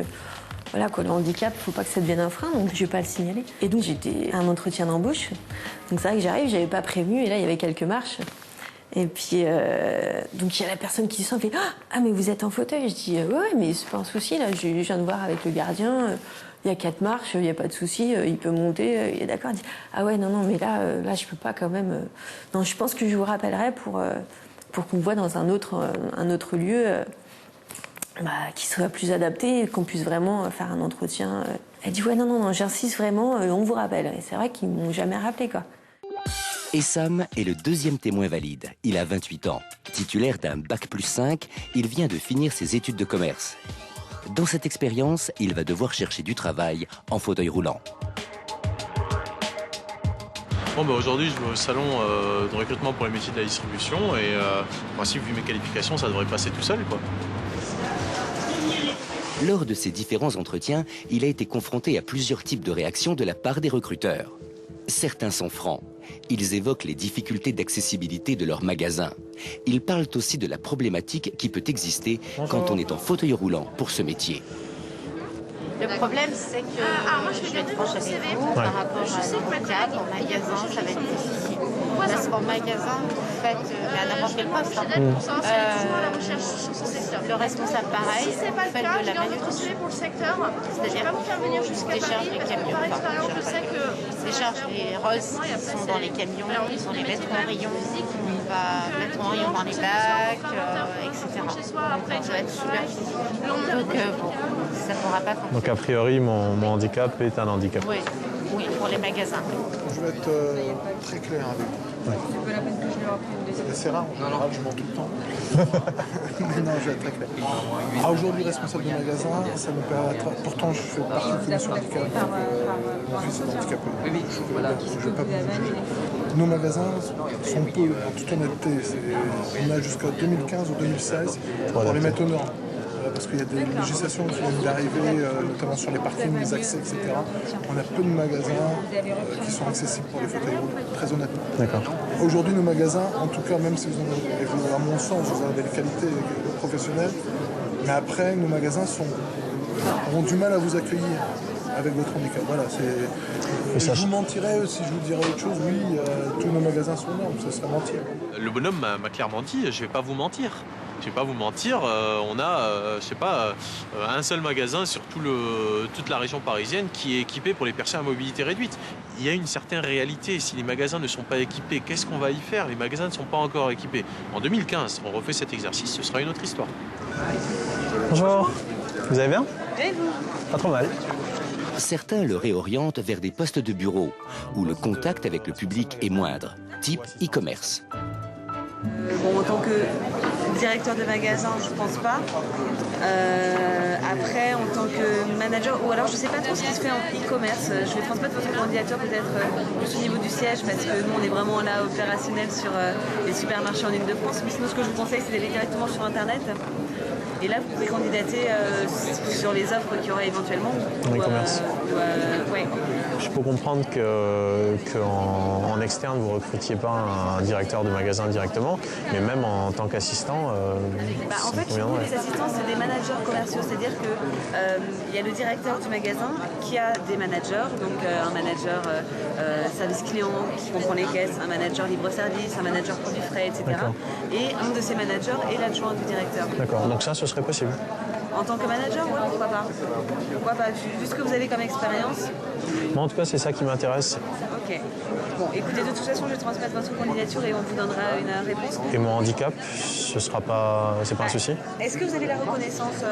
voilà quoi, le handicap, faut pas que ça devienne un frein, donc je vais pas le signaler. Et donc j'étais à un entretien d'embauche, donc c'est vrai que j'arrive, j'avais pas prévenu, et là il y avait quelques marches. Et puis, donc il y a la personne qui sent, fait « Ah, mais vous êtes en fauteuil ?» Je dis « Ouais, mais c'est pas un souci, là, je viens de voir avec le gardien, il y a 4 marches, il n'y a pas de souci, il peut monter, il est d'accord. » Il dit « Ah ouais, non, mais là, je peux pas quand même... Non, je pense que je vous rappellerai pour qu'on voit dans un autre lieu qui soit plus adapté et qu'on puisse vraiment faire un entretien. » Elle dit « Ouais, non, j'insiste vraiment, on vous rappelle. » Et c'est vrai qu'ils m'ont jamais rappelé, quoi. Essam est le deuxième témoin valide. Il a 28 ans. Titulaire d'un bac+5, il vient de finir ses études de commerce. Dans cette expérience, il va devoir chercher du travail en fauteuil roulant. Bon, aujourd'hui, je vais au salon de recrutement pour les métiers de la distribution et en principe, vu mes qualifications, ça devrait passer tout seul, quoi. Lors de ses différents entretiens, il a été confronté à plusieurs types de réactions de la part des recruteurs. Certains sont francs. Ils évoquent les difficultés d'accessibilité de leur magasin. Ils parlent aussi de la problématique qui peut exister quand on est en fauteuil roulant pour ce métier. Le problème, c'est que je vais être franche avec vous, par rapport à handicap, en magasin, ça va être difficile. Parce qu'en magasin, vous faites à n'importe quel poste. Le responsable, pareil, vous faites de la manutention. C'est-à-dire qu'il faut décharger les camions. On décharge les roses qui sont dans les camions, on les met en rayon, on va mettre en rayon dans les bacs, etc. Donc ça va être super physique. Donc bon, ça ne pourra pas fonctionner. Donc a priori, mon handicap est un handicap. Oui, pour les magasins. Je vais être très clair avec vous. C'est pas la peine que je le rappelle. C'est rare, en général, je mens tout le temps. Mais non, je vais être très clair. Aujourd'hui, responsable de magasin, ça me permettra. Pourtant, je fais partie de la commission handicap. Mon fils est handicapé. Je ne vais pas vous juger. Nos magasins sont peu, en toute honnêteté. On a jusqu'à 2015 ou 2016 pour les mettre aux normes. Parce qu'il y a des législations qui viennent d'arriver, notamment sur les parkings, les accès, etc. On a peu de magasins qui sont accessibles pour les fauteuils roulants, très honnêtement. D'accord. Aujourd'hui, nos magasins, en tout cas, même si vous avez, à mon sens, vous avez des qualités professionnelles, mais après, nos magasins auront du mal à vous accueillir avec votre handicap. Voilà, je vous mentirais si je vous dirais autre chose. Oui, tous nos magasins sont normes, ce serait mentir. Le bonhomme m'a clairement dit, je vais pas vous mentir. Je vais pas vous mentir, on a, je sais pas, un seul magasin sur toute la région parisienne qui est équipé pour les personnes à mobilité réduite. Il y a une certaine réalité. Si les magasins ne sont pas équipés, qu'est-ce qu'on va y faire? Les magasins ne sont pas encore équipés. En 2015, on refait cet exercice, ce sera une autre histoire. Bonjour, vous allez bien? Et vous? Pas trop mal. Certains le réorientent vers des postes de bureau, où le contact avec le public est moindre, type e-commerce. Bon, en tant que directeur de magasin, je pense pas. Après, en tant que manager, ou alors je sais pas trop ce qui se fait en e-commerce. Je ne pense pas de votre candidature peut-être plus au niveau du siège, parce que nous on est vraiment là opérationnel sur les supermarchés en Ile-de-France. Mais sinon, ce que je vous conseille, c'est d'aller directement sur Internet. Et là, vous pouvez candidater sur les offres qu'il y aura éventuellement. En e-commerce. Ouais. Je peux comprendre qu'en externe, vous ne recrutiez pas un directeur de magasin directement, mais même en tant qu'assistant, en fait, chez nous, les assistants, c'est des managers commerciaux. C'est-à-dire qu'il y a le directeur du magasin qui a des managers, donc un manager service client qui comprend les caisses, un manager libre-service, un manager produits frais, etc. Et un de ces managers est l'adjoint du directeur. D'accord, donc ça, ce serait possible. En tant que manager, oui, pourquoi pas. Pourquoi pas, vu ce que vous avez comme expérience. Moi, en tout cas, c'est ça qui m'intéresse. Ok. Bon, écoutez, de toute façon, je vais transmettre votre candidature et on vous donnera une réponse. Et mon handicap, ce sera pas... c'est pas un souci? Est-ce que vous avez la reconnaissance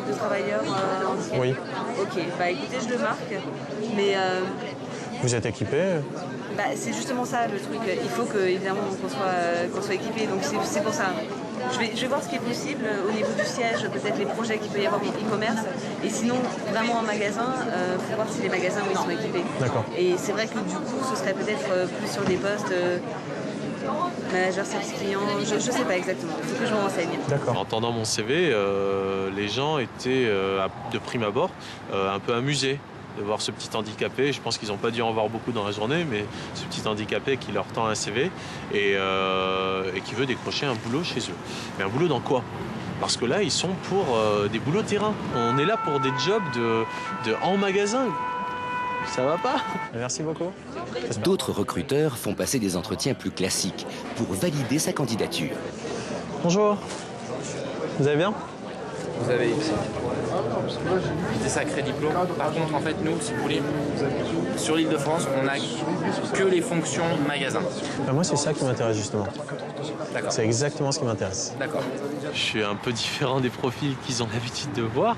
de travailleur handicapé? Oui. Ok, bah écoutez, je le marque, mais... Vous êtes équipé? C'est justement ça le truc. Il faut que, évidemment, qu'on soit équipé, donc c'est pour ça. Je vais voir ce qui est possible au niveau du siège, peut-être les projets qu'il peut y avoir en e-commerce. Et sinon, vraiment en magasin, il faut voir si les magasins où ils sont équipés. D'accord. Et c'est vrai que du coup, ce serait peut-être plus sur des postes manager service client, je ne sais pas exactement. Il faut que je me renseigne. D'accord. En entendant mon CV, les gens étaient, de prime abord, un peu amusés de voir ce petit handicapé. Je pense qu'ils n'ont pas dû en voir beaucoup dans la journée, mais ce petit handicapé qui leur tend un CV et qui veut décrocher un boulot chez eux. Mais un boulot dans quoi? Parce que là, ils sont pour des boulots terrain. On est là pour des jobs en magasin. Ça va pas? Merci beaucoup. D'autres recruteurs font passer des entretiens plus classiques pour valider sa candidature. Bonjour. Vous allez bien? Vous avez des sacrés diplômes. Par contre, en fait, nous, si vous voulez, sur l'île de France, on n'a que les fonctions magasin. Moi, c'est ça qui m'intéresse justement. D'accord. C'est exactement ce qui m'intéresse. D'accord. Je suis un peu différent des profils qu'ils ont l'habitude de voir,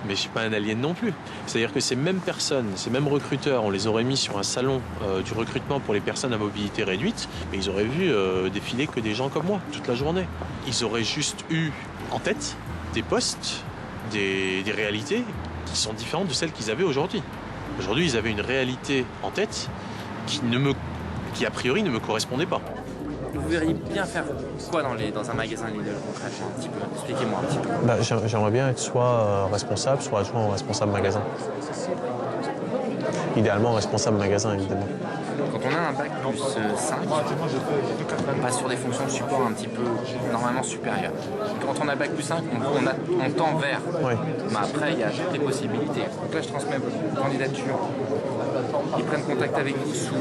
mais je ne suis pas un alien non plus. C'est-à-dire que ces mêmes personnes, ces mêmes recruteurs, on les aurait mis sur un salon du recrutement pour les personnes à mobilité réduite, mais ils auraient vu défiler que des gens comme moi toute la journée. Ils auraient juste eu en tête des postes, des réalités qui sont différentes de celles qu'ils avaient aujourd'hui. Aujourd'hui, ils avaient une réalité en tête qui a priori ne me correspondait pas. Vous verriez bien faire quoi dans un magasin Lidl concrètement un petit peu? Expliquez-moi un petit peu. J'aimerais bien être soit responsable, soit adjoint au responsable magasin. Idéalement, responsable magasin, évidemment. Quand on a un bac plus 5, on passe sur des fonctions de support un petit peu normalement supérieures. Quand on a bac plus 5, on tend vers. Oui. Mais après, il y a toutes les possibilités. Donc là, je transmets votre candidature. Ils prennent contact avec vous sous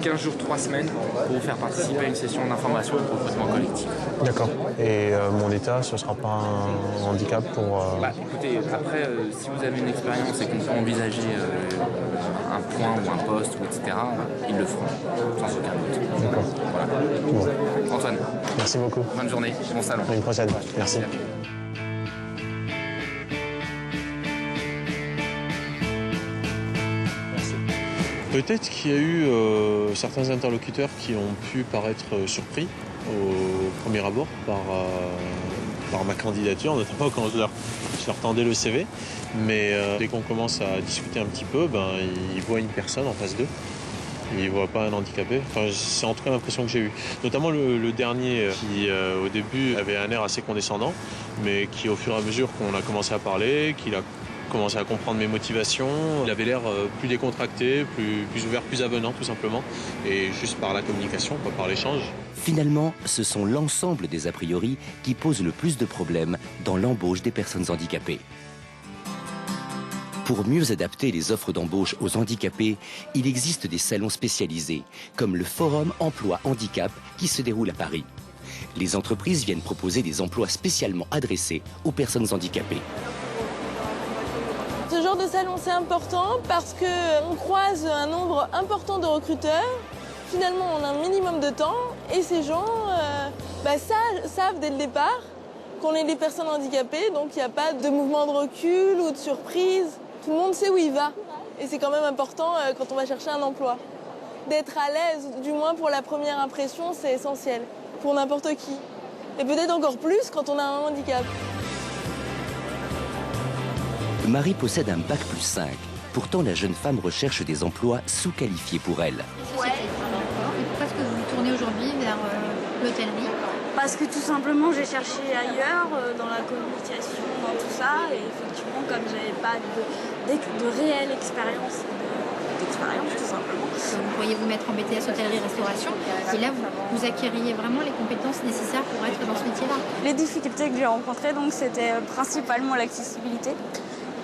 15 jours, 3 semaines pour vous faire participer à une session d'information et de recrutement collectif. D'accord. Et mon état, ce ne sera pas un handicap pour... Écoutez, après, si vous avez une expérience et qu'on peut envisager un point ou un poste, ou etc., ils le feront, sans aucun doute. D'accord. Voilà. Bon. Antoine. Merci beaucoup. Bonne journée, bon salon. À une prochaine. Merci. Peut-être qu'il y a eu certains interlocuteurs qui ont pu paraître surpris au premier abord par ma candidature, notamment quand je leur tendais le CV. Mais dès qu'on commence à discuter un petit peu, ils voient une personne en face d'eux. Ils ne voient pas un handicapé. Enfin, c'est en tout cas l'impression que j'ai eue. Notamment le dernier qui, au début, avait un air assez condescendant, mais qui, au fur et à mesure qu'on a commencé à parler, qu'il a commencé à comprendre mes motivations, il avait l'air plus décontracté, plus ouvert, plus avenant tout simplement. Et juste par la communication, pas par l'échange. Finalement, ce sont l'ensemble des a priori qui posent le plus de problèmes dans l'embauche des personnes handicapées. Pour mieux adapter les offres d'embauche aux handicapés, il existe des salons spécialisés, comme le Forum Emploi Handicap qui se déroule à Paris. Les entreprises viennent proposer des emplois spécialement adressés aux personnes handicapées. Ce genre de salon, c'est important parce qu'on croise un nombre important de recruteurs. Finalement, on a un minimum de temps et ces gens savent dès le départ qu'on est des personnes handicapées, donc il n'y a pas de mouvement de recul ou de surprise. Tout le monde sait où il va et c'est quand même important quand on va chercher un emploi. D'être à l'aise, du moins pour la première impression, c'est essentiel pour n'importe qui. Et peut-être encore plus quand on a un handicap. Marie possède un bac plus 5. Pourtant, la jeune femme recherche des emplois sous-qualifiés pour elle. Ouais. Et pourquoi est-ce que vous vous tournez aujourd'hui vers l'hôtellerie? Parce que tout simplement, j'ai cherché ailleurs, dans la communication, dans tout ça. Et effectivement, comme j'avais pas de réelle expérience, d'expérience tout simplement. Vous pourriez vous mettre en BTS hôtellerie-restauration. Et là, vous acquériez vraiment les compétences nécessaires pour être dans ce métier-là. Les difficultés que j'ai rencontrées, donc, c'était principalement l'accessibilité.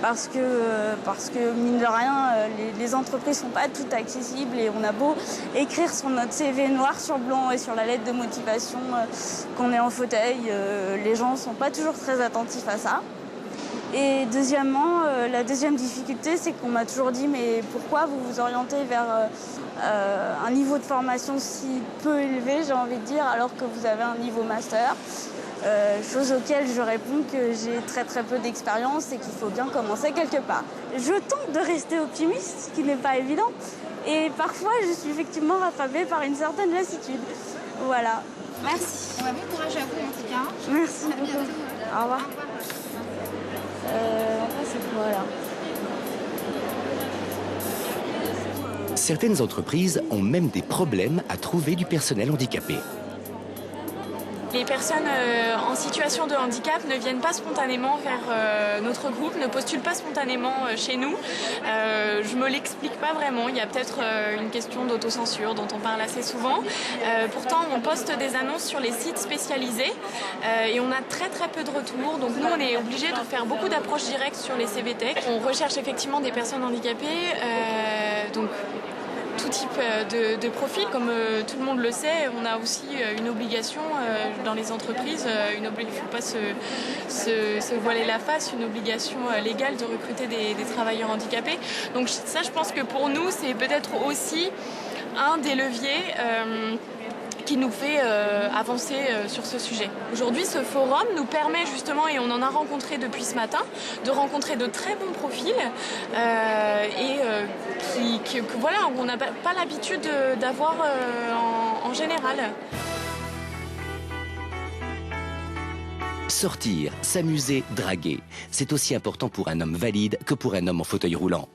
Parce que mine de rien, les entreprises ne sont pas toutes accessibles et on a beau écrire sur notre CV noir sur blanc et sur la lettre de motivation qu'on est en fauteuil, les gens ne sont pas toujours très attentifs à ça. Et deuxièmement, la deuxième difficulté, c'est qu'on m'a toujours dit mais pourquoi vous vous orientez vers un niveau de formation si peu élevé, j'ai envie de dire, alors que vous avez un niveau master. Chose auquel je réponds que j'ai très peu d'expérience et qu'il faut bien commencer quelque part. Je tente de rester optimiste, ce qui n'est pas évident, et parfois je suis effectivement raffabée par une certaine lassitude. Voilà. Merci. Bon courage à vous en tout cas. Merci beaucoup. Au revoir. C'est quoi là? Certaines entreprises ont même des problèmes à trouver du personnel handicapé. Les personnes en situation de handicap ne viennent pas spontanément vers notre groupe, ne postulent pas spontanément chez nous. Je me l'explique pas vraiment. Il y a peut-être une question d'autocensure dont on parle assez souvent. Pourtant, on poste des annonces sur les sites spécialisés et on a très peu de retours. Donc nous, on est obligé de faire beaucoup d'approches directes sur les CVT. On recherche effectivement des personnes handicapées. Donc tout type de profil. Comme tout le monde le sait, on a aussi une obligation dans les entreprises, il ne faut pas se voiler la face, une obligation légale de recruter des travailleurs handicapés. Donc ça, je pense que pour nous, c'est peut-être aussi un des leviers qui nous fait avancer sur ce sujet. Aujourd'hui, ce forum nous permet justement, et on en a rencontré depuis ce matin, de rencontrer de très bons profils voilà, on n'a pas l'habitude d'avoir en général. Sortir, s'amuser, draguer, c'est aussi important pour un homme valide que pour un homme en fauteuil roulant.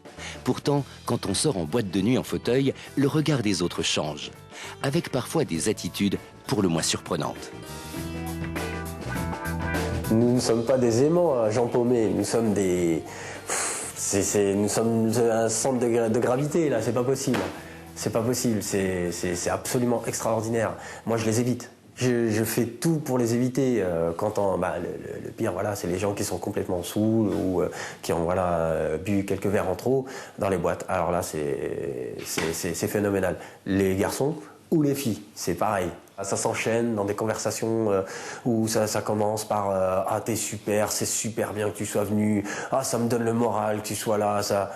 Pourtant, quand on sort en boîte de nuit en fauteuil, le regard des autres change, avec parfois des attitudes pour le moins surprenantes. Nous ne sommes pas des aimants, Jean Paumé, nous sommes des... Nous sommes un centre de gravité, là, c'est pas possible. C'est pas possible, c'est absolument extraordinaire. Moi, je les évite. Je fais tout pour les éviter. Le pire, voilà, c'est les gens qui sont complètement saouls ou qui ont bu quelques verres en trop dans les boîtes. Alors là, c'est phénoménal. Les garçons ou les filles, c'est pareil. Ça s'enchaîne dans des conversations où ça commence par « Ah, t'es super, c'est super bien que tu sois venu. Ah, ça me donne le moral que tu sois là. » Ça...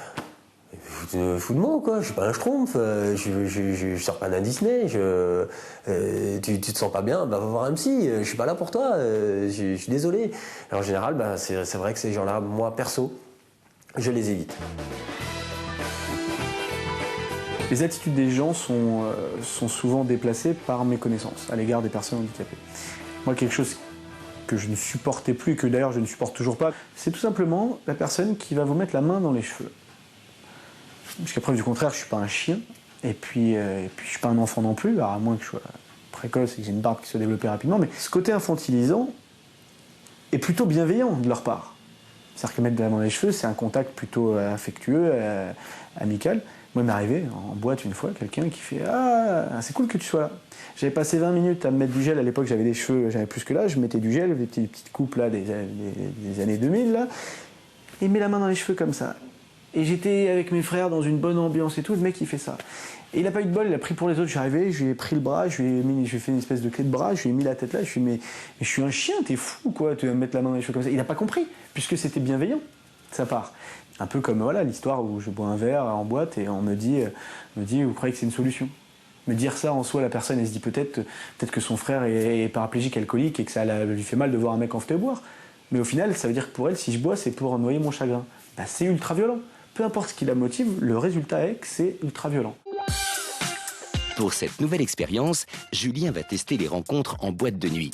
Fous de moi, quoi. Je suis pas un schtroumpf. Je sors pas d'un Disney. Tu te sens pas bien, va voir un psy. Je suis pas là pour toi. Je suis désolé. En général, c'est vrai que ces gens-là, moi, perso, je les évite. Les attitudes des gens sont souvent déplacées par méconnaissance à l'égard des personnes handicapées. Moi, quelque chose que je ne supportais plus, et que d'ailleurs je ne supporte toujours pas, c'est tout simplement la personne qui va vous mettre la main dans les cheveux. Jusqu'à preuve du contraire, je ne suis pas un chien, et puis je ne suis pas un enfant non plus, alors à moins que je sois précoce et que j'ai une barbe qui soit développée rapidement, mais ce côté infantilisant est plutôt bienveillant de leur part. C'est-à-dire que mettre la main dans les cheveux, c'est un contact plutôt affectueux, amical. Moi, il m'est arrivé en boîte une fois, quelqu'un qui fait « Ah, c'est cool que tu sois là ». J'avais passé 20 minutes à me mettre du gel. À l'époque, j'avais des cheveux, j'avais plus que là. Je mettais du gel, des petites coupes là, des années 2000. Là. Et il met la main dans les cheveux comme ça. Et j'étais avec mes frères dans une bonne ambiance et tout. Le mec, il fait ça. Et il n'a pas eu de bol, il a pris pour les autres. Je suis arrivé, je lui ai pris le bras, je lui ai fait une espèce de clé de bras, je lui ai mis la tête là. Je lui ai dit « Mais je suis un chien, t'es fou, quoi, tu vas me mettre la main dans les cheveux comme ça ». Il n'a pas compris, puisque c'était bienveillant de sa part. Un peu comme voilà l'histoire où je bois un verre en boîte et on me dit vous croyez que c'est une solution? Me dire ça en soi, la personne elle se dit peut-être que son frère est paraplégique alcoolique et que ça lui fait mal de voir un mec en fauteuil boire. Mais au final, ça veut dire que pour elle, si je bois, c'est pour noyer mon chagrin. C'est ultra violent. Peu importe ce qui la motive, le résultat est que c'est ultra violent. Pour cette nouvelle expérience, Julien va tester les rencontres en boîte de nuit.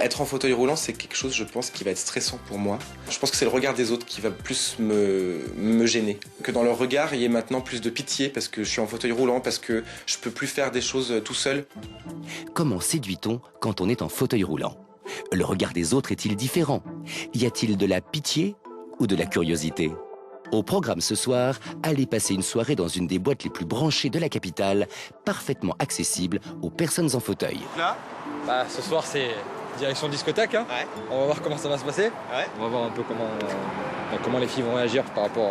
Être en fauteuil roulant, c'est quelque chose, je pense, qui va être stressant pour moi. Je pense que c'est le regard des autres qui va plus me gêner. Que dans leur regard, il y ait maintenant plus de pitié parce que je suis en fauteuil roulant, parce que je peux plus faire des choses tout seul. Comment séduit-on quand on est en fauteuil roulant? Le regard des autres est-il différent? Y a-t-il de la pitié ou de la curiosité? Au programme ce soir, allez passer une soirée dans une des boîtes les plus branchées de la capitale, parfaitement accessible aux personnes en fauteuil. Là, ce soir, c'est direction discothèque. Hein. Ouais. On va voir comment ça va se passer. Ouais. On va voir un peu comment les filles vont réagir par rapport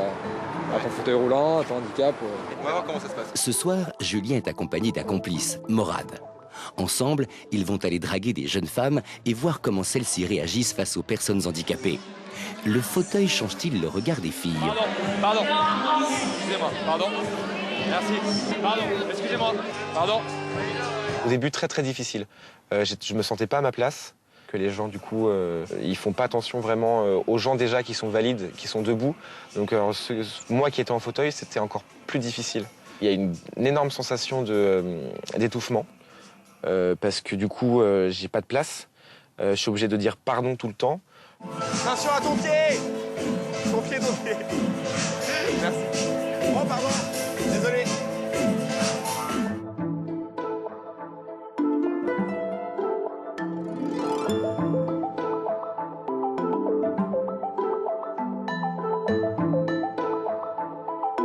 à ton fauteuil roulant, à ton handicap. On va voir comment ça se passe. Ce soir, Julien est accompagné d'un complice, Morad. Ensemble, ils vont aller draguer des jeunes femmes et voir comment celles-ci réagissent face aux personnes handicapées. Le fauteuil change-t-il le regard des filles? Pardon. Excusez-moi. Pardon. Merci. Pardon. Excusez-moi. Pardon. Au début, très difficile. Je me sentais pas à ma place. Que les gens, du coup, ils font pas attention vraiment aux gens déjà qui sont valides, qui sont debout. Donc moi qui étais en fauteuil, c'était encore plus difficile. Il y a une énorme sensation d'étouffement. Parce que du coup, j'ai pas de place. Je suis obligé de dire pardon tout le temps. Attention à ton pied! Ton pied. Merci. Oh, pardon. Désolé.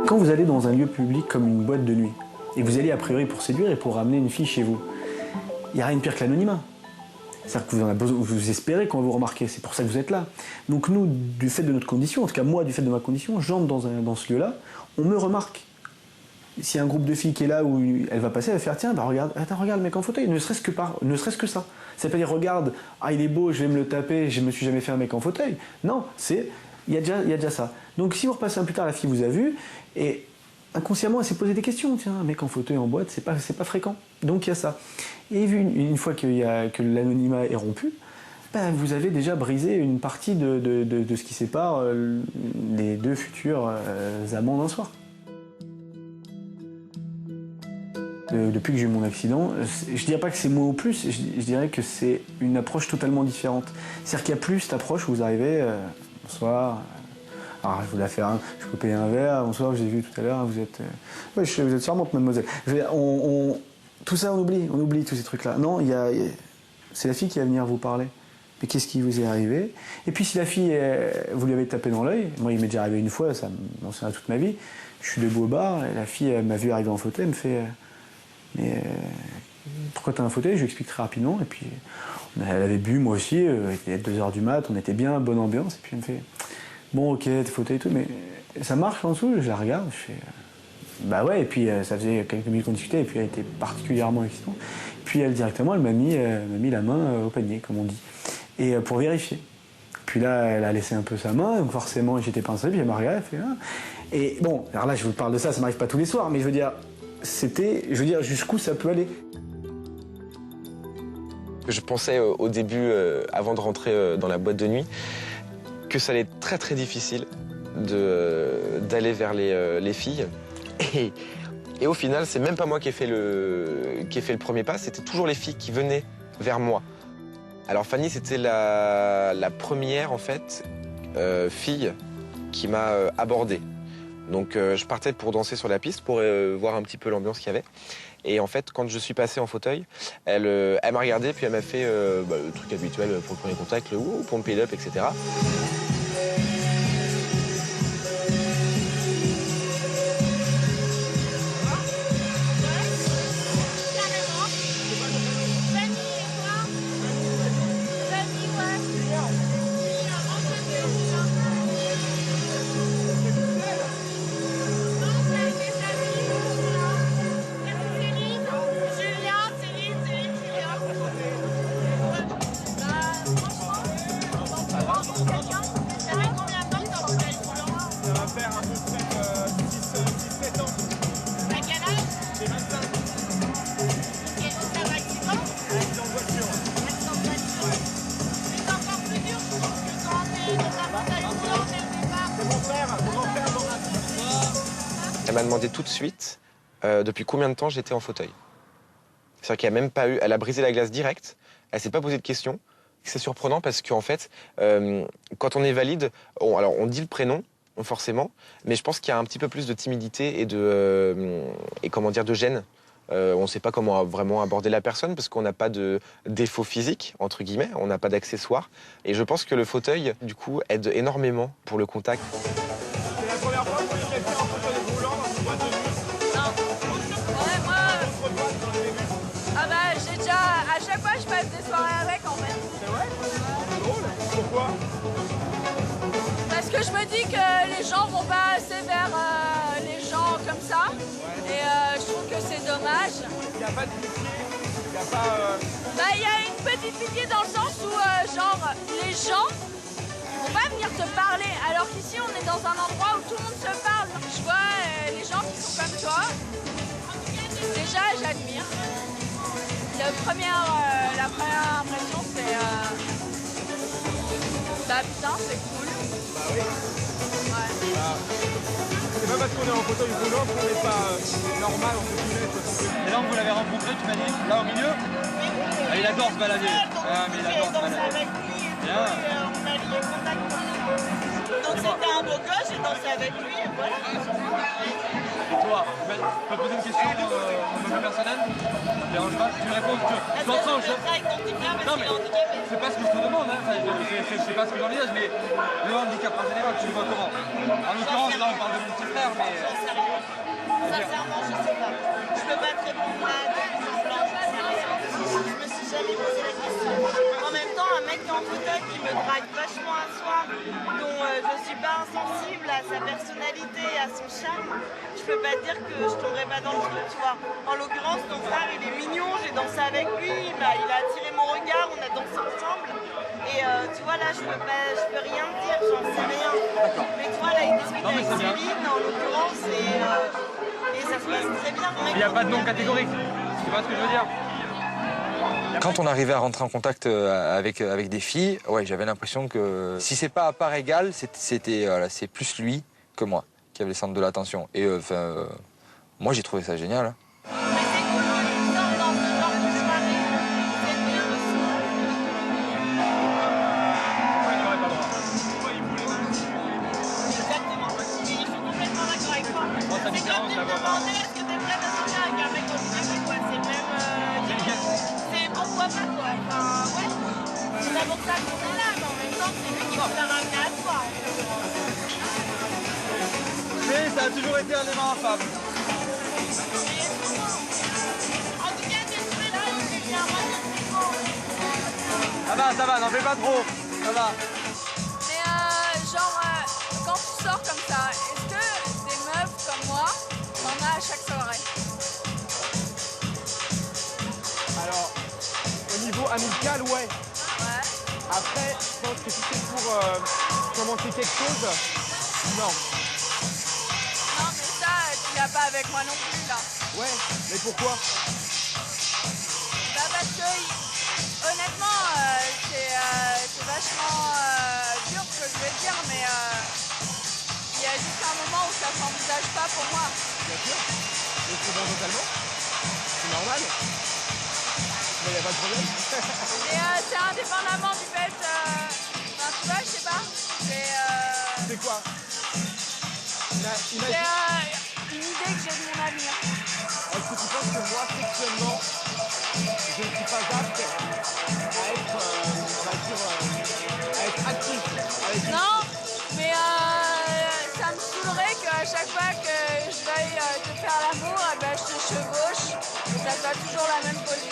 Quand vous allez dans un lieu public comme une boîte de nuit, et vous allez a priori pour séduire et pour ramener une fille chez vous, il n'y a rien de pire que l'anonymat. C'est-à-dire que vous espérez qu'on va vous remarquer, c'est pour ça que vous êtes là. Donc nous, du fait de notre condition, en tout cas moi, du fait de ma condition, j'entre dans ce lieu-là, on me remarque. S'il y a un groupe de filles qui est là où elle va passer, elle va faire tiens, bah regarde le mec en fauteuil, ne serait-ce que ça. C'est pas dire regarde, ah il est beau, je vais me le taper, je me suis jamais fait un mec en fauteuil. Non, il y a déjà ça. Donc si vous repassez un peu plus tard, la fille vous a vu, et inconsciemment elle s'est posé des questions. Tiens, un mec en fauteuil en boîte, c'est pas fréquent. Donc il y a ça. Et une fois que l'anonymat est rompu, ben, vous avez déjà brisé une partie de ce qui sépare les deux futurs amants d'un soir. Depuis que j'ai eu mon accident, je dirais pas que c'est moins ou plus, je dirais que c'est une approche totalement différente. C'est-à-dire qu'il n'y a plus cette approche où vous arrivez, bonsoir, alors je vous la fais je peux payer un verre, bonsoir, je vous ai vu tout à l'heure, vous êtes charmante mademoiselle. Tout ça on oublie tous ces trucs-là. Non, c'est la fille qui va venir vous parler. Mais qu'est-ce qui vous est arrivé? Et puis si la fille, vous lui avez tapé dans l'œil, moi il m'est déjà arrivé une fois, ça m'en souvient toute ma vie, je suis debout au bar, et la fille m'a vu arriver en fauteuil, elle me fait mais pourquoi t'as un fauteuil? Je lui explique très rapidement, et puis elle avait bu, moi aussi, il était 2h du mat, on était bien, bonne ambiance, et puis elle me fait bon ok, tes fauteuils et tout, mais ça marche en dessous? Je la regarde, je fais bah ouais, et puis ça faisait quelques minutes qu'on discutait, et puis elle était particulièrement excitante. Puis elle directement, elle m'a mis la main au panier, comme on dit, et pour vérifier. Puis là, elle a laissé un peu sa main, donc forcément j'étais pincé, puis elle m'a regardé, elle fait ah. Et bon, alors là je vous parle de ça m'arrive pas tous les soirs, mais je veux dire, jusqu'où ça peut aller. Je pensais au début, avant de rentrer dans la boîte de nuit, que ça allait être très très difficile d'aller vers les filles. Et au final, c'est même pas moi qui ai fait le premier pas, c'était toujours les filles qui venaient vers moi. Alors Fanny, c'était la première en fait fille qui m'a abordé. Donc je partais pour danser sur la piste, pour voir un petit peu l'ambiance qu'il y avait. Et en fait, quand je suis passé en fauteuil, elle m'a regardé, puis elle m'a fait le truc habituel pour le premier contact, le ouh, pump it up, etc. Elle m'a demandé tout de suite depuis combien de temps j'étais en fauteuil. C'est-à-dire qu'elle a même pas eu, elle a brisé la glace direct, elle s'est pas posé de questions. C'est surprenant parce qu'en fait, quand on est valide, on dit le prénom, forcément, mais je pense qu'il y a un petit peu plus de timidité et de gêne. On ne sait pas comment vraiment aborder la personne parce qu'on n'a pas de défaut physique, entre guillemets, on n'a pas d'accessoires. Et je pense que le fauteuil, du coup, aide énormément pour le contact. C'est la première fois que j'ai fait un fauteuil roulant dans une boîte de nuit. Non. Ouais, moi... Ah bah, j'ai déjà... À chaque fois, je passe des soirées avec, en fait. C'est vrai? C'est drôle. Pourquoi? Parce que je me dis que les gens vont pas assez vers les gens comme ça. Et je trouve que c'est dommage. Il n'y a pas de pitié? Il n'y a pas... Bah, il y a une petite pitié dans le sens où, genre, les gens vont pas venir te parler. Alors qu'ici, on est dans un endroit où tout le monde se parle. Je vois les gens qui sont comme toi. Déjà, j'admire. La première impression, c'est... Bah putain, c'est cool. Bah oui. Ouais. Bah, c'est pas parce qu'on est en fauteuil roulant qu'on n'est pas normal, entre guillemets. Et là, vous l'avez rencontré, tu m'as dit, là au milieu? Ah, il adore se balader. Ah, mais il adore se balader. Bien. On a lié contact. Donc c'était un beau gosse, j'ai dansé avec lui, et voilà. Et toi, je peux te poser une question un peu plus personnelle? Ça te dérange pas? Tu réponds, tu entends, avec ton petit frère, parce qu'il est handicapé. c'est pas ce que je te demande, hein. Enfin, c'est pas ce que j'envisage, mais le handicap en général, tu le vois comment? En l'occurrence, là, on parle de mon petit frère, mais... Sincèrement, je sais pas. Je peux pas te répondre là, de semblant, j'en sais rien. Je me suis jamais posé la question. En même temps, un mec en fauteuil qui me drague vachement à soi, dont je suis pas insensible à sa personnalité, à son charme, je peux pas dire que je tomberai pas dans le truc, tu vois. En l'occurrence, ton frère, il est mignon, j'ai dansé avec lui, il a attiré mon regard, on a dansé ensemble. Et tu vois, là, je peux rien te dire, j'en sais rien. Mais tu vois, là, il discute avec Céline, en l'occurrence, et ça se passe très bien. Il n'y a pas de nom catégorique, tu vois ce que je veux dire? Quand on arrivait à rentrer en contact avec des filles, ouais, j'avais l'impression que si c'est pas à part égale, c'est plus lui que moi qui avait le centre de l'attention. Et moi, j'ai trouvé ça génial. Hein. Mais ça a toujours été un aimant infâme. Ça va, n'en fais pas trop, ça va. Mais quand tu sors comme ça, est-ce que des meufs comme moi, t'en as à chaque soirée? Alors, au niveau amical, ouais. Après, je pense que si c'est pour commencer quelque chose, non. Non, mais ça, tu l'as pas avec moi non plus, là. Ouais, mais pourquoi? Bah parce que, honnêtement, c'est vachement dur ce que je vais dire, mais il y a juste un moment où ça s'envisage pas pour moi. Bien sûr, je te comprends totalement. C'est normal. Mais il n'y a pas de problème. Et c'est indépendamment du fait... Enfin, tu vois, je sais pas. C'est quoi? C'est une idée que j'ai de mon avenir. Est-ce que tu penses que moi, sexuellement, je ne suis pas apte à être, on va dire, à être actif avec une... Non, mais ça me saoulerait qu'à chaque fois que je veuille te faire l'amour, je te chevauche, et ça soit toujours la même position.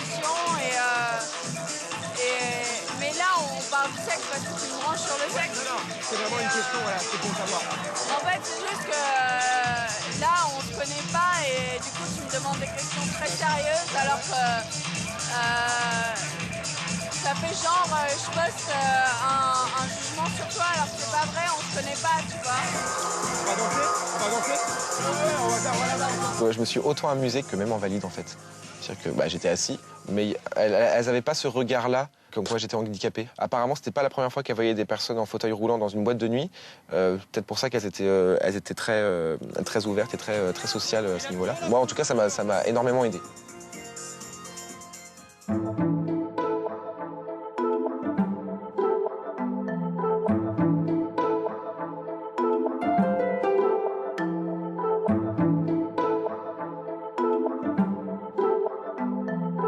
Mais là, on parle du sexe parce que tu me branches sur le sexe. Non, c'est vraiment une question, voilà, c'est pour savoir. En fait, c'est juste que là, on se connaît pas et du coup, tu me demandes des questions très sérieuses alors que ça fait genre, je poste un jugement sur toi alors que c'est pas vrai, on se connaît pas, tu vois. On va danser? On va danser? Ouais, on va faire, voilà. Je me suis autant amusé que même en valide, en fait. C'est-à-dire que j'étais assis, mais elles n'avaient pas ce regard-là, comme quoi j'étais handicapé. Apparemment, c'était pas la première fois qu'elles voyaient des personnes en fauteuil roulant dans une boîte de nuit. Peut-être pour ça qu'elles étaient très ouvertes et très sociales à ce niveau-là. Moi, en tout cas, ça m'a énormément aidé.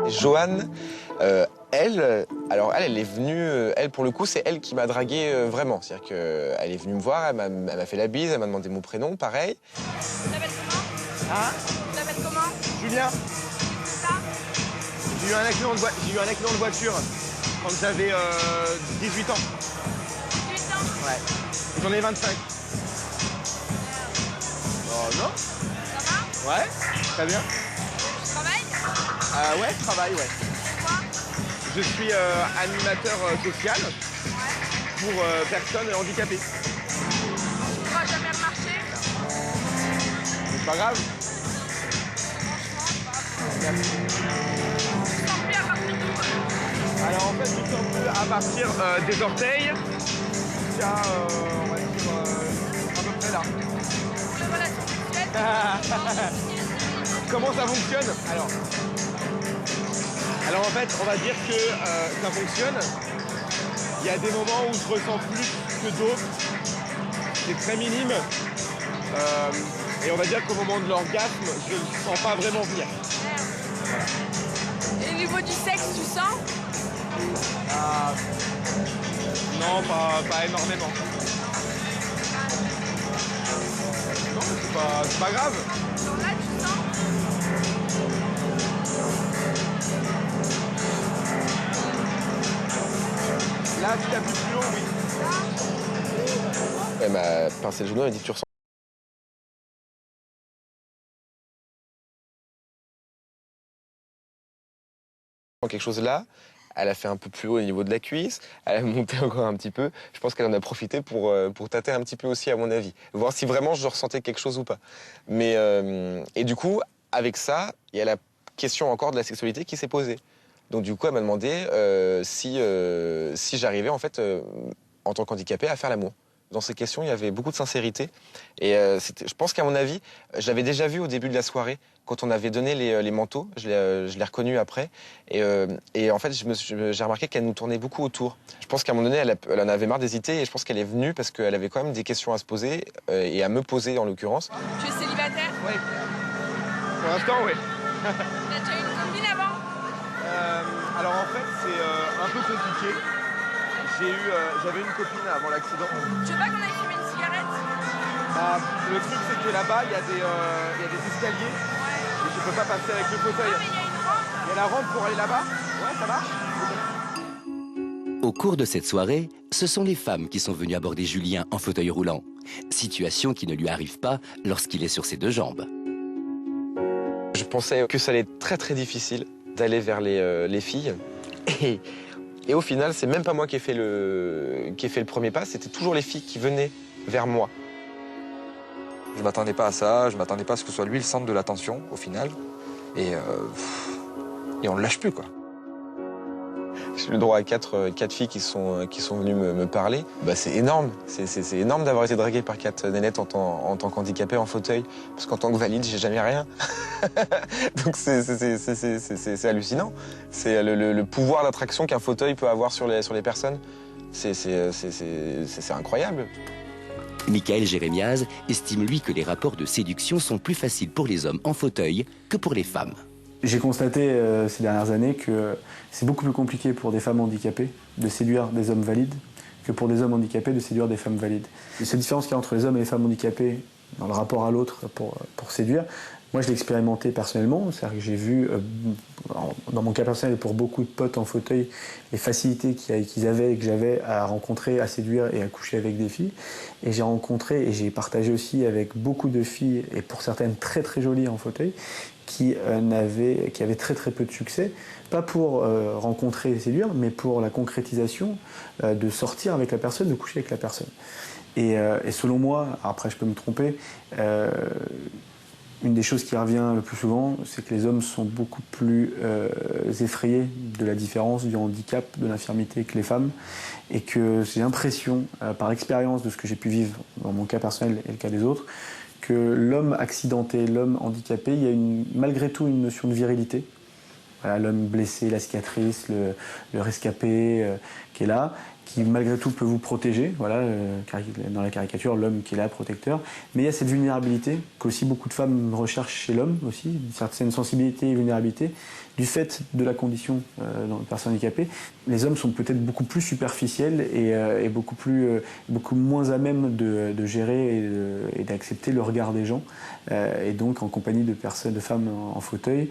Joanne, elle est venue, elle pour le coup, c'est elle qui m'a dragué vraiment. C'est-à-dire qu'elle est venue me voir, elle m'a fait la bise, elle m'a demandé mon prénom, pareil. Tu t'appelles comment? Hein? Tu t'appelles comment? Julien. J'ai eu un accident de voiture quand j'avais 18 ans. 18 ans? Ouais. J'en ai 25. Oh non? Ça va? Ouais, très bien. Tu travailles? Ouais, je travaille, ouais. Quoi? Je suis animateur social pour personnes handicapées. Tu pourras jamais remarcher? C'est pas grave. Alors en fait, je sens plus à partir des orteils jusqu'à, on va dire, à peu près là. Comment ça fonctionne? Alors en fait, on va dire que ça fonctionne. Il y a des moments où je ressens plus que d'autres. C'est très minime. Et on va dire qu'au moment de l'orgasme, je ne sens pas vraiment venir. Et au niveau du sexe, tu sens? Non, pas énormément. Non, c'est pas grave. Là, tu sens. Là, tu t'appuies plus haut, oui. Elle m'a pincé le genou, elle dit tu ressens quelque chose là. Elle a fait un peu plus haut au niveau de la cuisse, elle a monté encore un petit peu. Je pense qu'elle en a profité pour tâter un petit peu aussi, à mon avis. Voir si vraiment je ressentais quelque chose ou pas. Mais, et du coup, avec ça, il y a la question encore de la sexualité qui s'est posée. Donc du coup, elle m'a demandé si j'arrivais, en fait, en tant qu'handicapé, à faire l'amour. Dans ces questions, il y avait beaucoup de sincérité. Et je pense qu'à mon avis, je l'avais déjà vu au début de la soirée, quand on avait donné les manteaux. Je l'ai reconnu après. Et en fait, j'ai remarqué qu'elle nous tournait beaucoup autour. Je pense qu'à un moment donné, elle en avait marre d'hésiter. Et je pense qu'elle est venue parce qu'elle avait quand même des questions à se poser, et à me poser en l'occurrence. Tu es célibataire? Oui. Pour l'instant, oui. T'as déjà eu une copine avant? Alors en fait, c'est un peu compliqué. J'avais une copine avant l'accident. Tu veux pas qu'on aille fumer une cigarette? Le truc, c'est que là-bas, il y a des escaliers. Et je peux pas passer avec le fauteuil. Non, mais il y a une rampe. Il y a la rampe pour aller là-bas? Ouais, ça marche. Au cours de cette soirée, ce sont les femmes qui sont venues aborder Julien en fauteuil roulant. Situation qui ne lui arrive pas lorsqu'il est sur ses deux jambes. Je pensais que ça allait être très très difficile d'aller vers les filles. Et au final, c'est même pas moi qui ai fait le premier pas, c'était toujours les filles qui venaient vers moi. Je m'attendais pas à ça, je m'attendais pas à ce que ce soit lui le centre de l'attention, au final. Et on ne lâche plus, quoi. J'ai eu le droit à quatre filles qui sont venues me parler. Bah, c'est énorme. C'est énorme d'avoir été dragué par 4 nénettes en tant qu'handicapé en fauteuil. Parce qu'en tant que valide, j'ai jamais rien. Donc c'est hallucinant. C'est le pouvoir d'attraction qu'un fauteuil peut avoir sur les personnes. C'est incroyable. Michael Jérémiaz estime, lui, que les rapports de séduction sont plus faciles pour les hommes en fauteuil que pour les femmes. J'ai constaté ces dernières années que c'est beaucoup plus compliqué pour des femmes handicapées de séduire des hommes valides que pour des hommes handicapés de séduire des femmes valides. Et cette différence qu'il y a entre les hommes et les femmes handicapées dans le rapport à l'autre pour séduire, moi je l'ai expérimenté personnellement, c'est-à-dire que j'ai vu, dans mon cas personnel et pour beaucoup de potes en fauteuil, les facilités qu'ils avaient et que j'avais à rencontrer, à séduire et à coucher avec des filles. Et j'ai rencontré et j'ai partagé aussi avec beaucoup de filles, et pour certaines très très jolies en fauteuil, qui avaient très très peu de succès, pas pour rencontrer et séduire, mais pour la concrétisation de sortir avec la personne, de coucher avec la personne. Et selon moi, après je peux me tromper, une des choses qui revient le plus souvent, c'est que les hommes sont beaucoup plus effrayés de la différence, du handicap, de l'infirmité que les femmes, et que j'ai l'impression, par expérience de ce que j'ai pu vivre dans mon cas personnel et le cas des autres, que l'homme accidenté, l'homme handicapé, il y a malgré tout une notion de virilité. Voilà, l'homme blessé, la cicatrice, le rescapé qui est là, qui malgré tout peut vous protéger. Voilà, dans la caricature, l'homme qui est là, protecteur. Mais il y a cette vulnérabilité qu'aussi beaucoup de femmes recherchent chez l'homme aussi, une certaine sensibilité et vulnérabilité, du fait de la condition dans les personnes handicapées. Les hommes sont peut-être beaucoup plus superficiels et beaucoup moins à même de gérer et d'accepter le regard des gens. Et donc, en compagnie de femmes en fauteuil,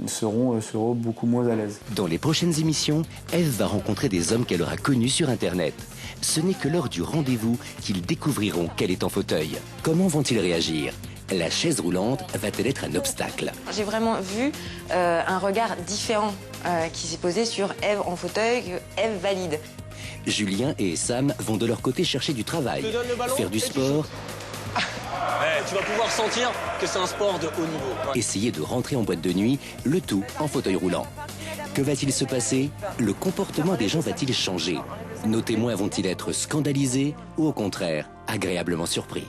seront beaucoup moins à l'aise. Dans les prochaines émissions, Ève va rencontrer des hommes qu'elle aura connus sur Internet. Ce n'est que lors du rendez-vous qu'ils découvriront qu'elle est en fauteuil. Comment vont-ils réagir ? La chaise roulante va-t-elle être un obstacle? J'ai vraiment vu un regard différent qui s'est posé sur Ève en fauteuil, Ève valide. Julien et Sam vont de leur côté chercher du travail, faire du sport. Tu vas pouvoir sentir que c'est un sport de haut niveau. Essayer de rentrer en boîte de nuit, le tout en fauteuil roulant. Que va-t-il se passer? Le comportement des gens va-t-il changer? Nos témoins vont-ils être scandalisés ou au contraire agréablement surpris?